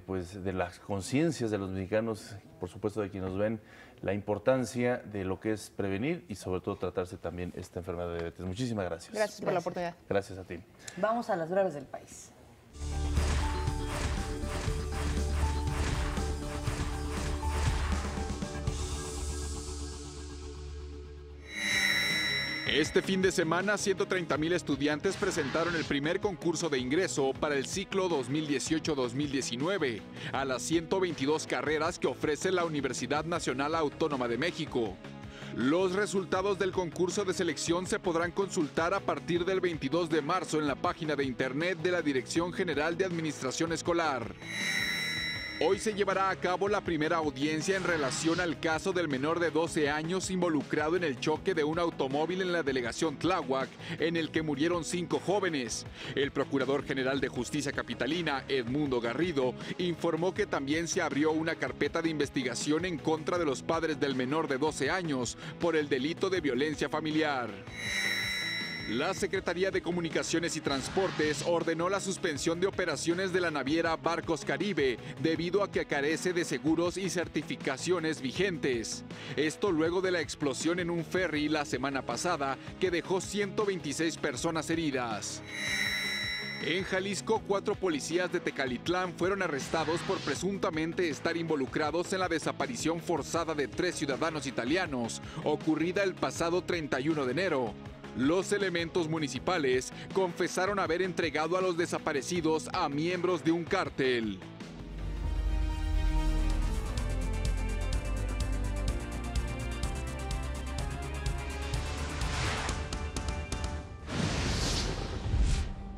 pues, de las conciencias de los mexicanos, por supuesto de quienes nos ven, la importancia de lo que es prevenir y sobre todo tratarse también esta enfermedad de diabetes. Muchísimas gracias. Gracias por la oportunidad. Gracias a ti. Vamos a las breves del país. Este fin de semana, 130,000 estudiantes presentaron el primer concurso de ingreso para el ciclo 2018-2019 a las 122 carreras que ofrece la Universidad Nacional Autónoma de México. Los resultados del concurso de selección se podrán consultar a partir del 22 de marzo en la página de internet de la Dirección General de Administración Escolar. Hoy se llevará a cabo la primera audiencia en relación al caso del menor de 12 años involucrado en el choque de un automóvil en la delegación Tláhuac, en el que murieron 5 jóvenes. El Procurador General de Justicia Capitalina, Edmundo Garrido, informó que también se abrió una carpeta de investigación en contra de los padres del menor de 12 años por el delito de violencia familiar. La Secretaría de Comunicaciones y Transportes ordenó la suspensión de operaciones de la naviera Barcos Caribe debido a que carece de seguros y certificaciones vigentes. Esto luego de la explosión en un ferry la semana pasada que dejó 126 personas heridas. En Jalisco, 4 policías de Tecalitlán fueron arrestados por presuntamente estar involucrados en la desaparición forzada de 3 ciudadanos italianos, ocurrida el pasado 31 de enero. Los elementos municipales confesaron haber entregado a los desaparecidos a miembros de un cártel.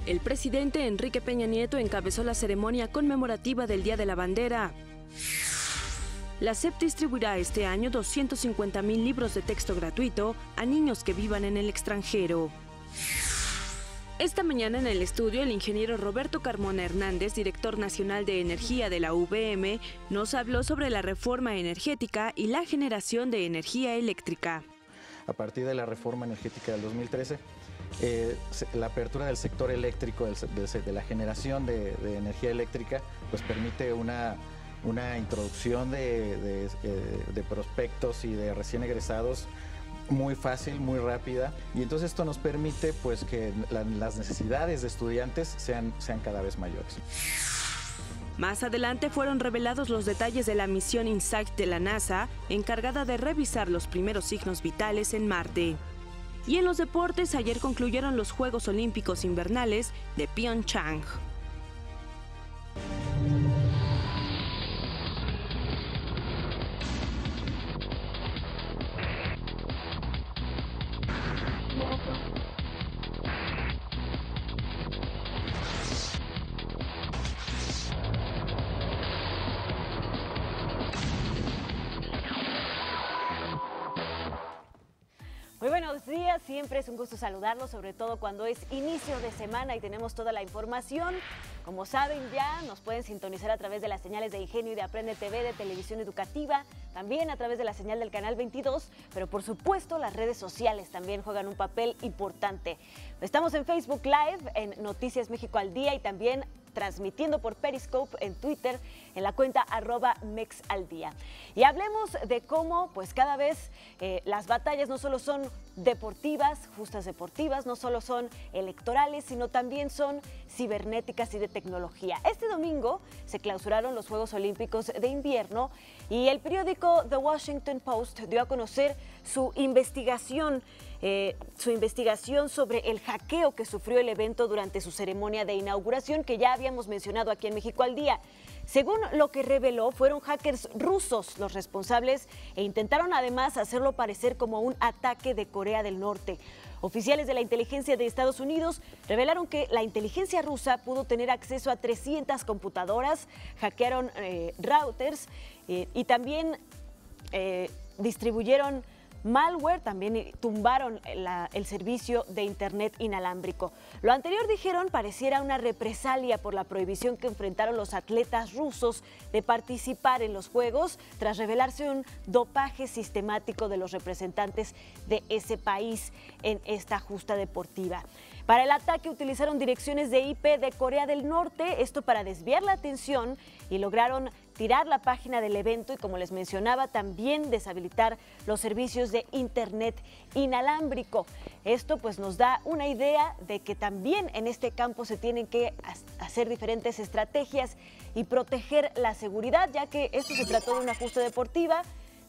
El presidente Enrique Peña Nieto encabezó la ceremonia conmemorativa del Día de la Bandera. La SEP distribuirá este año 250,000 libros de texto gratuito a niños que vivan en el extranjero. Esta mañana en el estudio, el ingeniero Roberto Carmona Hernández, director nacional de energía de la UVM, nos habló sobre la reforma energética y la generación de energía eléctrica. A partir de la reforma energética del 2013, la apertura del sector eléctrico, de la generación de energía eléctrica, pues permite una introducción de prospectos y de recién egresados muy fácil, muy rápida, y entonces esto nos permite pues que las necesidades de estudiantes sean cada vez mayores. Más adelante fueron revelados los detalles de la misión InSight de la NASA, encargada de revisar los primeros signos vitales en Marte. Y en los deportes, ayer concluyeron los Juegos Olímpicos Invernales de Pyeongchang. Muy buenos días, siempre es un gusto saludarlos, sobre todo cuando es inicio de semana y tenemos toda la información. Como saben ya, nos pueden sintonizar a través de las señales de Ingenio y de Aprende TV, de Televisión Educativa, también a través de la señal del Canal 22, pero por supuesto las redes sociales también juegan un papel importante. Estamos en Facebook Live, en Noticias México al Día y también transmitiendo por Periscope en Twitter en la cuenta @mexaldía. Y hablemos de cómo pues cada vez las batallas no solo son deportivas, justas deportivas, no solo son electorales, sino también son cibernéticas y de tecnología. Este domingo se clausuraron los Juegos Olímpicos de Invierno y el periódico The Washington Post dio a conocer su investigación sobre el hackeo que sufrió el evento durante su ceremonia de inauguración, que ya habíamos mencionado aquí en México al Día. Según lo que reveló, fueron hackers rusos los responsables e intentaron además hacerlo parecer como un ataque de Corea del Norte. Oficiales de la inteligencia de Estados Unidos revelaron que la inteligencia rusa pudo tener acceso a 300 computadoras, hackearon routers y también distribuyeron malware, también tumbaron el servicio de internet inalámbrico. Lo anterior, dijeron, pareciera una represalia por la prohibición que enfrentaron los atletas rusos de participar en los Juegos tras revelarse un dopaje sistemático de los representantes de ese país en esta justa deportiva. Para el ataque utilizaron direcciones de IP de Corea del Norte, esto para desviar la atención, y lograron tirar la página del evento y, como les mencionaba, también deshabilitar los servicios de internet inalámbrico. Esto pues nos da una idea de que también en este campo se tienen que hacer diferentes estrategias y proteger la seguridad, ya que esto se trató de una justa deportiva.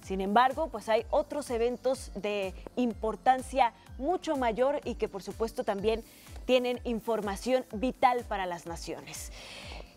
Sin embargo, pues hay otros eventos de importancia mucho mayor y que por supuesto también tienen información vital para las naciones.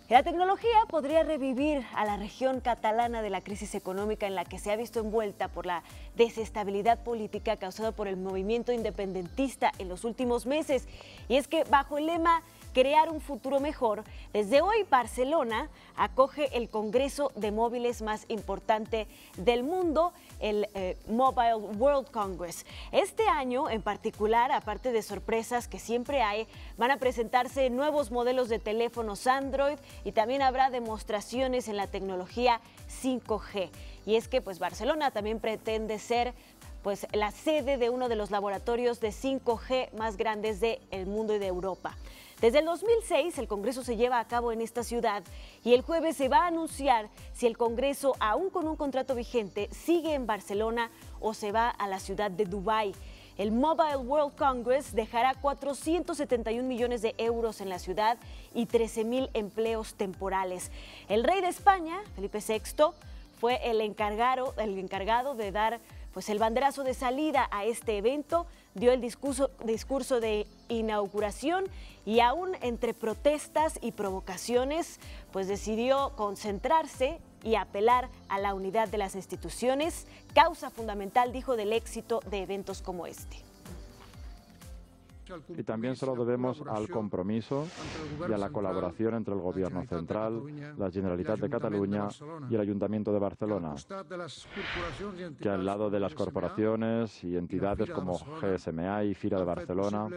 La tecnología podría revivir a la región catalana de la crisis económica en la que se ha visto envuelta por la desestabilidad política causada por el movimiento independentista en los últimos meses. Y es que bajo el lema Crear un futuro mejor, desde hoy Barcelona acoge el Congreso de Móviles más importante del mundo, el Mobile World Congress. Este año en particular, aparte de sorpresas que siempre hay, van a presentarse nuevos modelos de teléfonos Android y también habrá demostraciones en la tecnología 5G. Y es que pues Barcelona también pretende ser pues la sede de uno de los laboratorios de 5G más grandes del mundo y de Europa. Desde el 2006 el Congreso se lleva a cabo en esta ciudad y el jueves se va a anunciar si el Congreso, aún con un contrato vigente, sigue en Barcelona o se va a la ciudad de Dubái. El Mobile World Congress dejará 471 millones de euros en la ciudad y 13,000 empleos temporales. El rey de España, Felipe VI, fue el encargado de dar pues el banderazo de salida a este evento, dio el discurso de inauguración y aún entre protestas y provocaciones, pues decidió concentrarse y apelar a la unidad de las instituciones, causa fundamental, dijo, del éxito de eventos como este. Y también se lo debemos al compromiso y a la colaboración entre el Gobierno central, la Generalitat de Cataluña y el Ayuntamiento de Barcelona, que al lado de las corporaciones y entidades como GSMA y Fira de Barcelona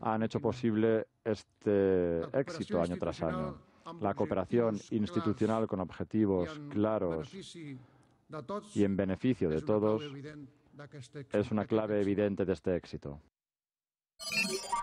han hecho posible este éxito año tras año. La cooperación institucional con objetivos claros y en beneficio de todos es una clave evidente de este éxito.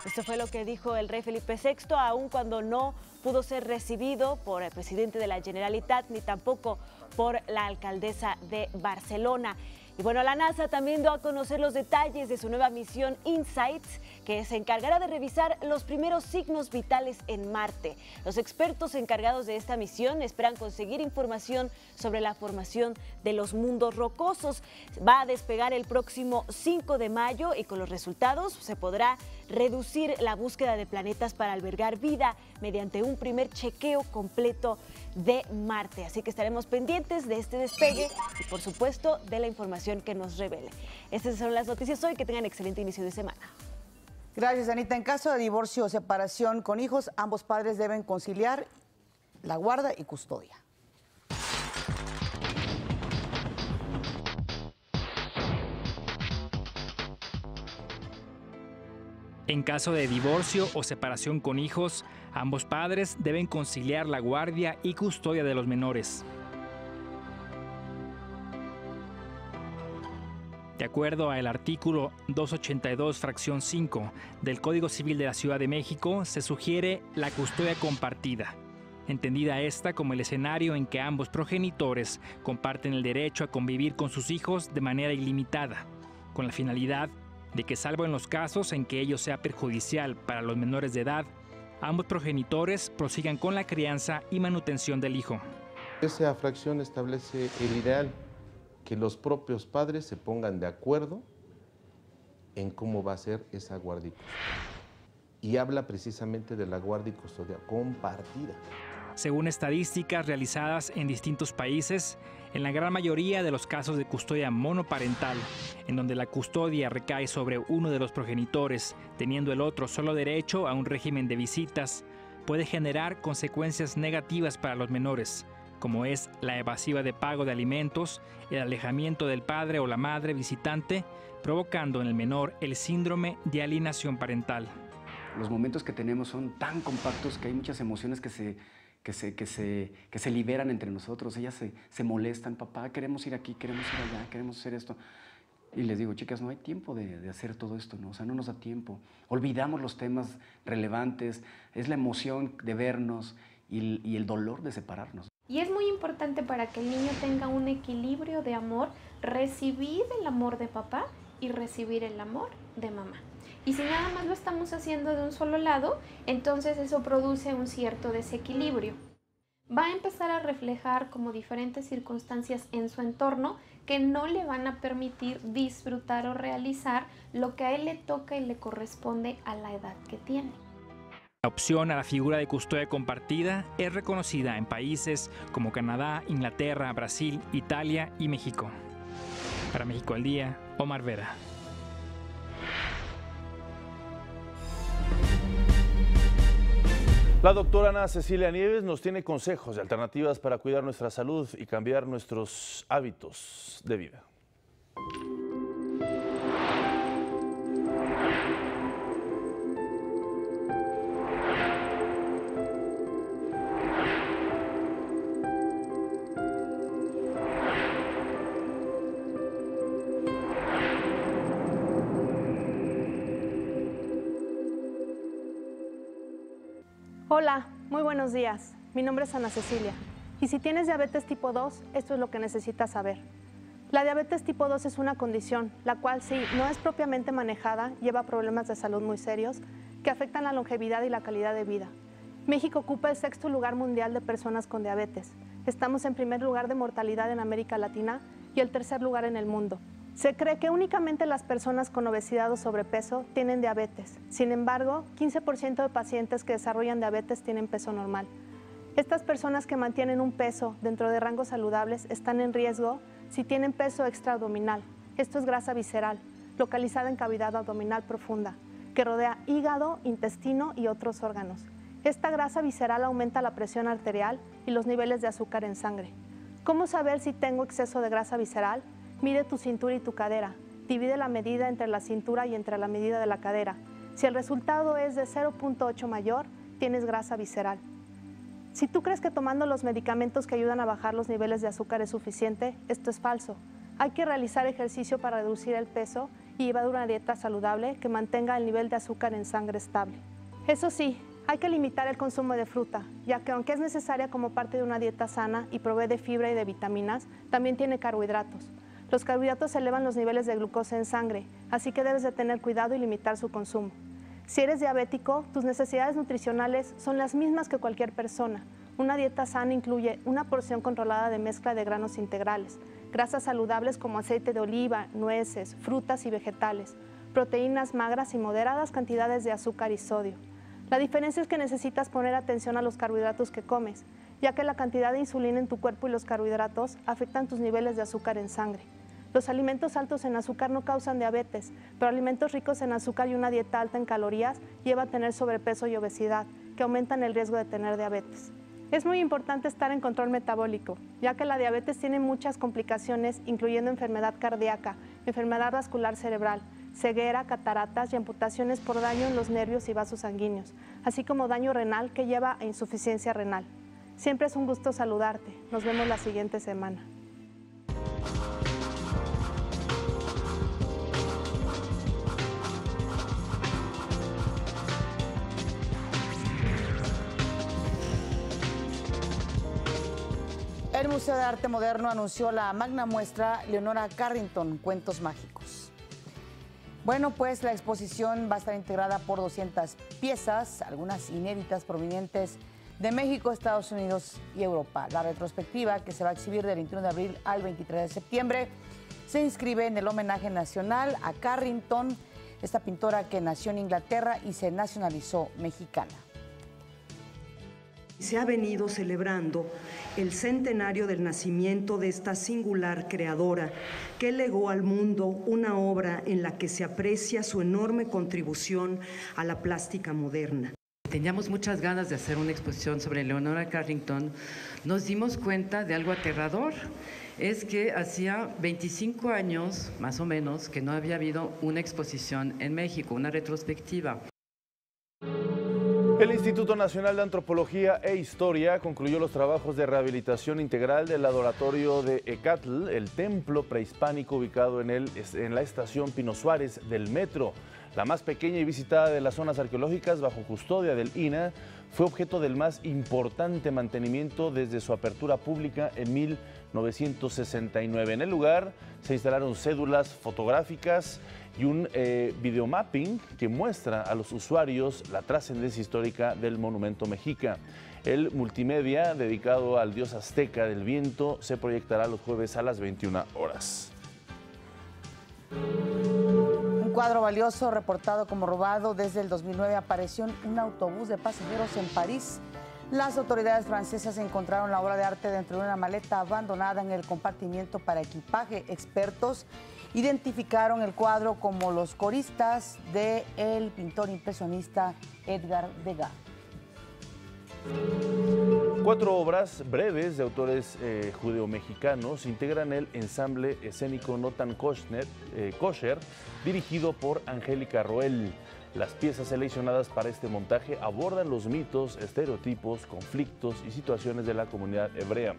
Esto fue lo que dijo el rey Felipe VI, aun cuando no pudo ser recibido por el presidente de la Generalitat ni tampoco por la alcaldesa de Barcelona. Y bueno, la NASA también dio a conocer los detalles de su nueva misión InSight, que se encargará de revisar los primeros signos vitales en Marte. Los expertos encargados de esta misión esperan conseguir información sobre la formación de los mundos rocosos. Va a despegar el próximo 5 de mayo y con los resultados se podrá reducir la búsqueda de planetas para albergar vida mediante un primer chequeo completo de Marte. Así que estaremos pendientes de este despegue y, por supuesto, de la información que nos revele. Estas son las noticias hoy. Que tengan excelente inicio de semana. Gracias, Anita. En caso de divorcio o separación con hijos, ambos padres deben conciliar la guarda y custodia. En caso de divorcio o separación con hijos, ambos padres deben conciliar la guardia y custodia de los menores. De acuerdo al artículo 282, fracción 5 del Código Civil de la Ciudad de México, se sugiere la custodia compartida, entendida esta como el escenario en que ambos progenitores comparten el derecho a convivir con sus hijos de manera ilimitada, con la finalidad de que salvo en los casos en que ello sea perjudicial para los menores de edad, ambos progenitores prosigan con la crianza y manutención del hijo. Esa fracción establece el ideal, que los propios padres se pongan de acuerdo en cómo va a ser esa guardia y custodia. Y habla precisamente de la guardia y custodia compartida. Según estadísticas realizadas en distintos países, en la gran mayoría de los casos de custodia monoparental, en donde la custodia recae sobre uno de los progenitores, teniendo el otro solo derecho a un régimen de visitas, puede generar consecuencias negativas para los menores, como es la evasiva de pago de alimentos, el alejamiento del padre o la madre visitante, provocando en el menor el síndrome de alienación parental. Los momentos que tenemos son tan compactos que hay muchas emociones que se liberan entre nosotros. Ellas se molestan, papá, queremos ir aquí, queremos ir allá, queremos hacer esto. Y les digo, chicas, no hay tiempo de hacer todo esto, ¿no? O sea, no nos da tiempo. Olvidamos los temas relevantes, es la emoción de vernos y el dolor de separarnos. Y es muy importante para que el niño tenga un equilibrio de amor, recibir el amor de papá y recibir el amor de mamá. Y si nada más lo estamos haciendo de un solo lado, entonces eso produce un cierto desequilibrio. Va a empezar a reflejar como diferentes circunstancias en su entorno que no le van a permitir disfrutar o realizar lo que a él le toca y le corresponde a la edad que tiene. La opción a la figura de custodia compartida es reconocida en países como Canadá, Inglaterra, Brasil, Italia y México. Para México al Día, Omar Vera. La doctora Ana Cecilia Nieves nos tiene consejos y alternativas para cuidar nuestra salud y cambiar nuestros hábitos de vida. Hola, muy buenos días. Mi nombre es Ana Cecilia. Y si tienes diabetes tipo 2, esto es lo que necesitas saber. La diabetes tipo 2 es una condición, la cual si no es propiamente manejada, lleva problemas de salud muy serios que afectan la longevidad y la calidad de vida. México ocupa el 6º lugar mundial de personas con diabetes. Estamos en primer lugar de mortalidad en América Latina y el 3er lugar en el mundo. Se cree que únicamente las personas con obesidad o sobrepeso tienen diabetes. Sin embargo, 15% de pacientes que desarrollan diabetes tienen peso normal. Estas personas que mantienen un peso dentro de rangos saludables están en riesgo si tienen peso extraabdominal. Esto es grasa visceral, localizada en cavidad abdominal profunda, que rodea hígado, intestino y otros órganos. Esta grasa visceral aumenta la presión arterial y los niveles de azúcar en sangre. ¿Cómo saber si tengo exceso de grasa visceral? Mide tu cintura y tu cadera. Divide la medida entre la cintura y entre la medida de la cadera. Si el resultado es de 0.8 mayor, tienes grasa visceral. Si tú crees que tomando los medicamentos que ayudan a bajar los niveles de azúcar es suficiente, esto es falso. Hay que realizar ejercicio para reducir el peso y llevar una dieta saludable que mantenga el nivel de azúcar en sangre estable. Eso sí, hay que limitar el consumo de fruta, ya que aunque es necesaria como parte de una dieta sana y provee de fibra y de vitaminas, también tiene carbohidratos. Los carbohidratos elevan los niveles de glucosa en sangre, así que debes de tener cuidado y limitar su consumo. Si eres diabético, tus necesidades nutricionales son las mismas que cualquier persona. Una dieta sana incluye una porción controlada de mezcla de granos integrales, grasas saludables como aceite de oliva, nueces, frutas y vegetales, proteínas magras y moderadas cantidades de azúcar y sodio. La diferencia es que necesitas poner atención a los carbohidratos que comes, ya que la cantidad de insulina en tu cuerpo y los carbohidratos afectan tus niveles de azúcar en sangre. Los alimentos altos en azúcar no causan diabetes, pero alimentos ricos en azúcar y una dieta alta en calorías lleva a tener sobrepeso y obesidad, que aumentan el riesgo de tener diabetes. Es muy importante estar en control metabólico, ya que la diabetes tiene muchas complicaciones, incluyendo enfermedad cardíaca, enfermedad vascular cerebral, ceguera, cataratas y amputaciones por daño en los nervios y vasos sanguíneos, así como daño renal que lleva a insuficiencia renal. Siempre es un gusto saludarte. Nos vemos la siguiente semana. El Museo de Arte Moderno anunció la magna muestra Leonora Carrington, Cuentos Mágicos. Bueno, pues la exposición va a estar integrada por 200 piezas, algunas inéditas provenientes de México, Estados Unidos y Europa. La retrospectiva, que se va a exhibir del 21 de abril al 23 de septiembre, se inscribe en el homenaje nacional a Carrington, esta pintora que nació en Inglaterra y se nacionalizó mexicana. Se ha venido celebrando el centenario del nacimiento de esta singular creadora que legó al mundo una obra en la que se aprecia su enorme contribución a la plástica moderna. Teníamos muchas ganas de hacer una exposición sobre Leonora Carrington. Nos dimos cuenta de algo aterrador. Es que hacía 25 años, más o menos, que no había habido una exposición en México, una retrospectiva. El Instituto Nacional de Antropología e Historia concluyó los trabajos de rehabilitación integral del adoratorio de Ecatl, el templo prehispánico ubicado en la estación Pino Suárez del metro. La más pequeña y visitada de las zonas arqueológicas bajo custodia del INAH, fue objeto del más importante mantenimiento desde su apertura pública en 1969. En el lugar se instalaron cédulas fotográficas y un videomapping que muestra a los usuarios la trascendencia histórica del monumento mexica. El multimedia dedicado al dios azteca del viento se proyectará los jueves a las 21 horas. Un cuadro valioso reportado como robado desde el 2009 apareció en un autobús de pasajeros en París. Las autoridades francesas encontraron la obra de arte dentro de una maleta abandonada en el compartimiento para equipaje. Expertos identificaron el cuadro como los coristas del pintor impresionista Edgar Degas. 4 obras breves de autores judeo-mexicanos integran el ensamble escénico Notan Kosher, dirigido por Angélica Roel. Las piezas seleccionadas para este montaje abordan los mitos, estereotipos, conflictos y situaciones de la comunidad hebrea.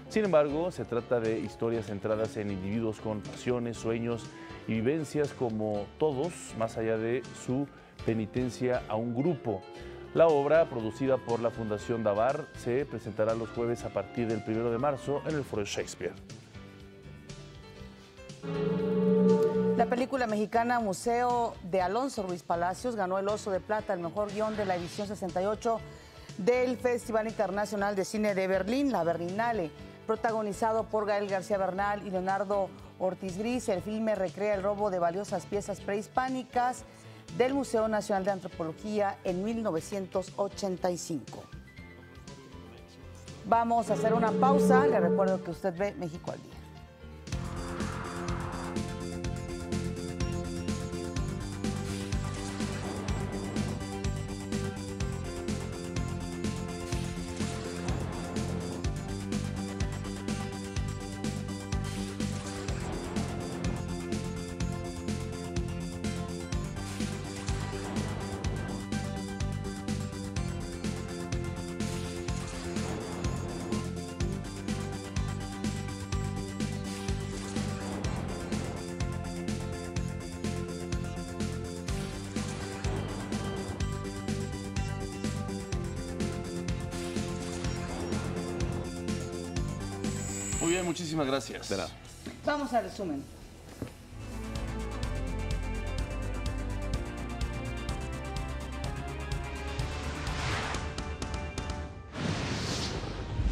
Sin embargo, se trata de historias centradas en individuos con pasiones, sueños y vivencias como todos, más allá de su penitencia a un grupo. La obra, producida por la Fundación Davar, se presentará los jueves a partir del 1 de marzo en el Foro Shakespeare. La película mexicana Museo de Alonso Ruiz Palacios ganó el Oso de Plata, el mejor guión de la edición 68 del Festival Internacional de Cine de Berlín, la Berlinale. Protagonizado por Gael García Bernal y Leonardo Ortiz Gris, el filme recrea el robo de valiosas piezas prehispánicas del Museo Nacional de Antropología en 1985. Vamos a hacer una pausa. Le recuerdo que usted ve México al Día. Muy bien, muchísimas gracias. Vamos al resumen.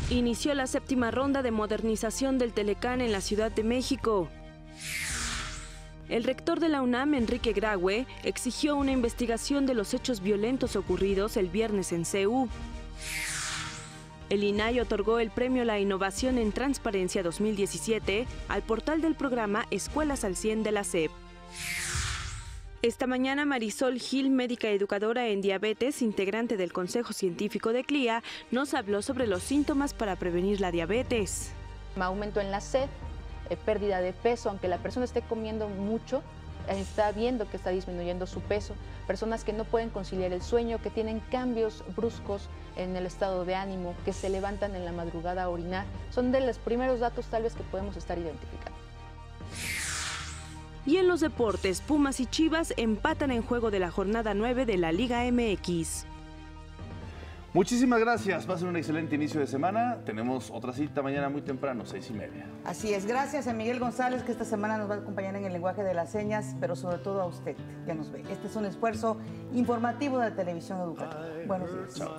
Inició la 7ª ronda de modernización del Telecán en la Ciudad de México. El rector de la UNAM, Enrique Graue, exigió una investigación de los hechos violentos ocurridos el viernes en CEU. El INAI otorgó el premio a la Innovación en Transparencia 2017 al portal del programa Escuelas al 100 de la SEP. Esta mañana Marisol Gil, médica educadora en diabetes, integrante del Consejo Científico de CLIA, nos habló sobre los síntomas para prevenir la diabetes. Aumento en la sed, pérdida de peso, aunque la persona esté comiendo mucho, está viendo que está disminuyendo su peso. Personas que no pueden conciliar el sueño, que tienen cambios bruscos en el estado de ánimo, que se levantan en la madrugada a orinar, son de los primeros datos tal vez que podemos estar identificando. Y en los deportes, Pumas y Chivas empatan en juego de la jornada 9 de la Liga MX. Muchísimas gracias, pasen un excelente inicio de semana. Tenemos otra cita mañana muy temprano, 6:30. Así es, gracias a Miguel González, que esta semana nos va a acompañar en el lenguaje de las señas, pero sobre todo a usted, que nos ve. Este es un esfuerzo informativo de la televisión educativa. Buenos días. Chao.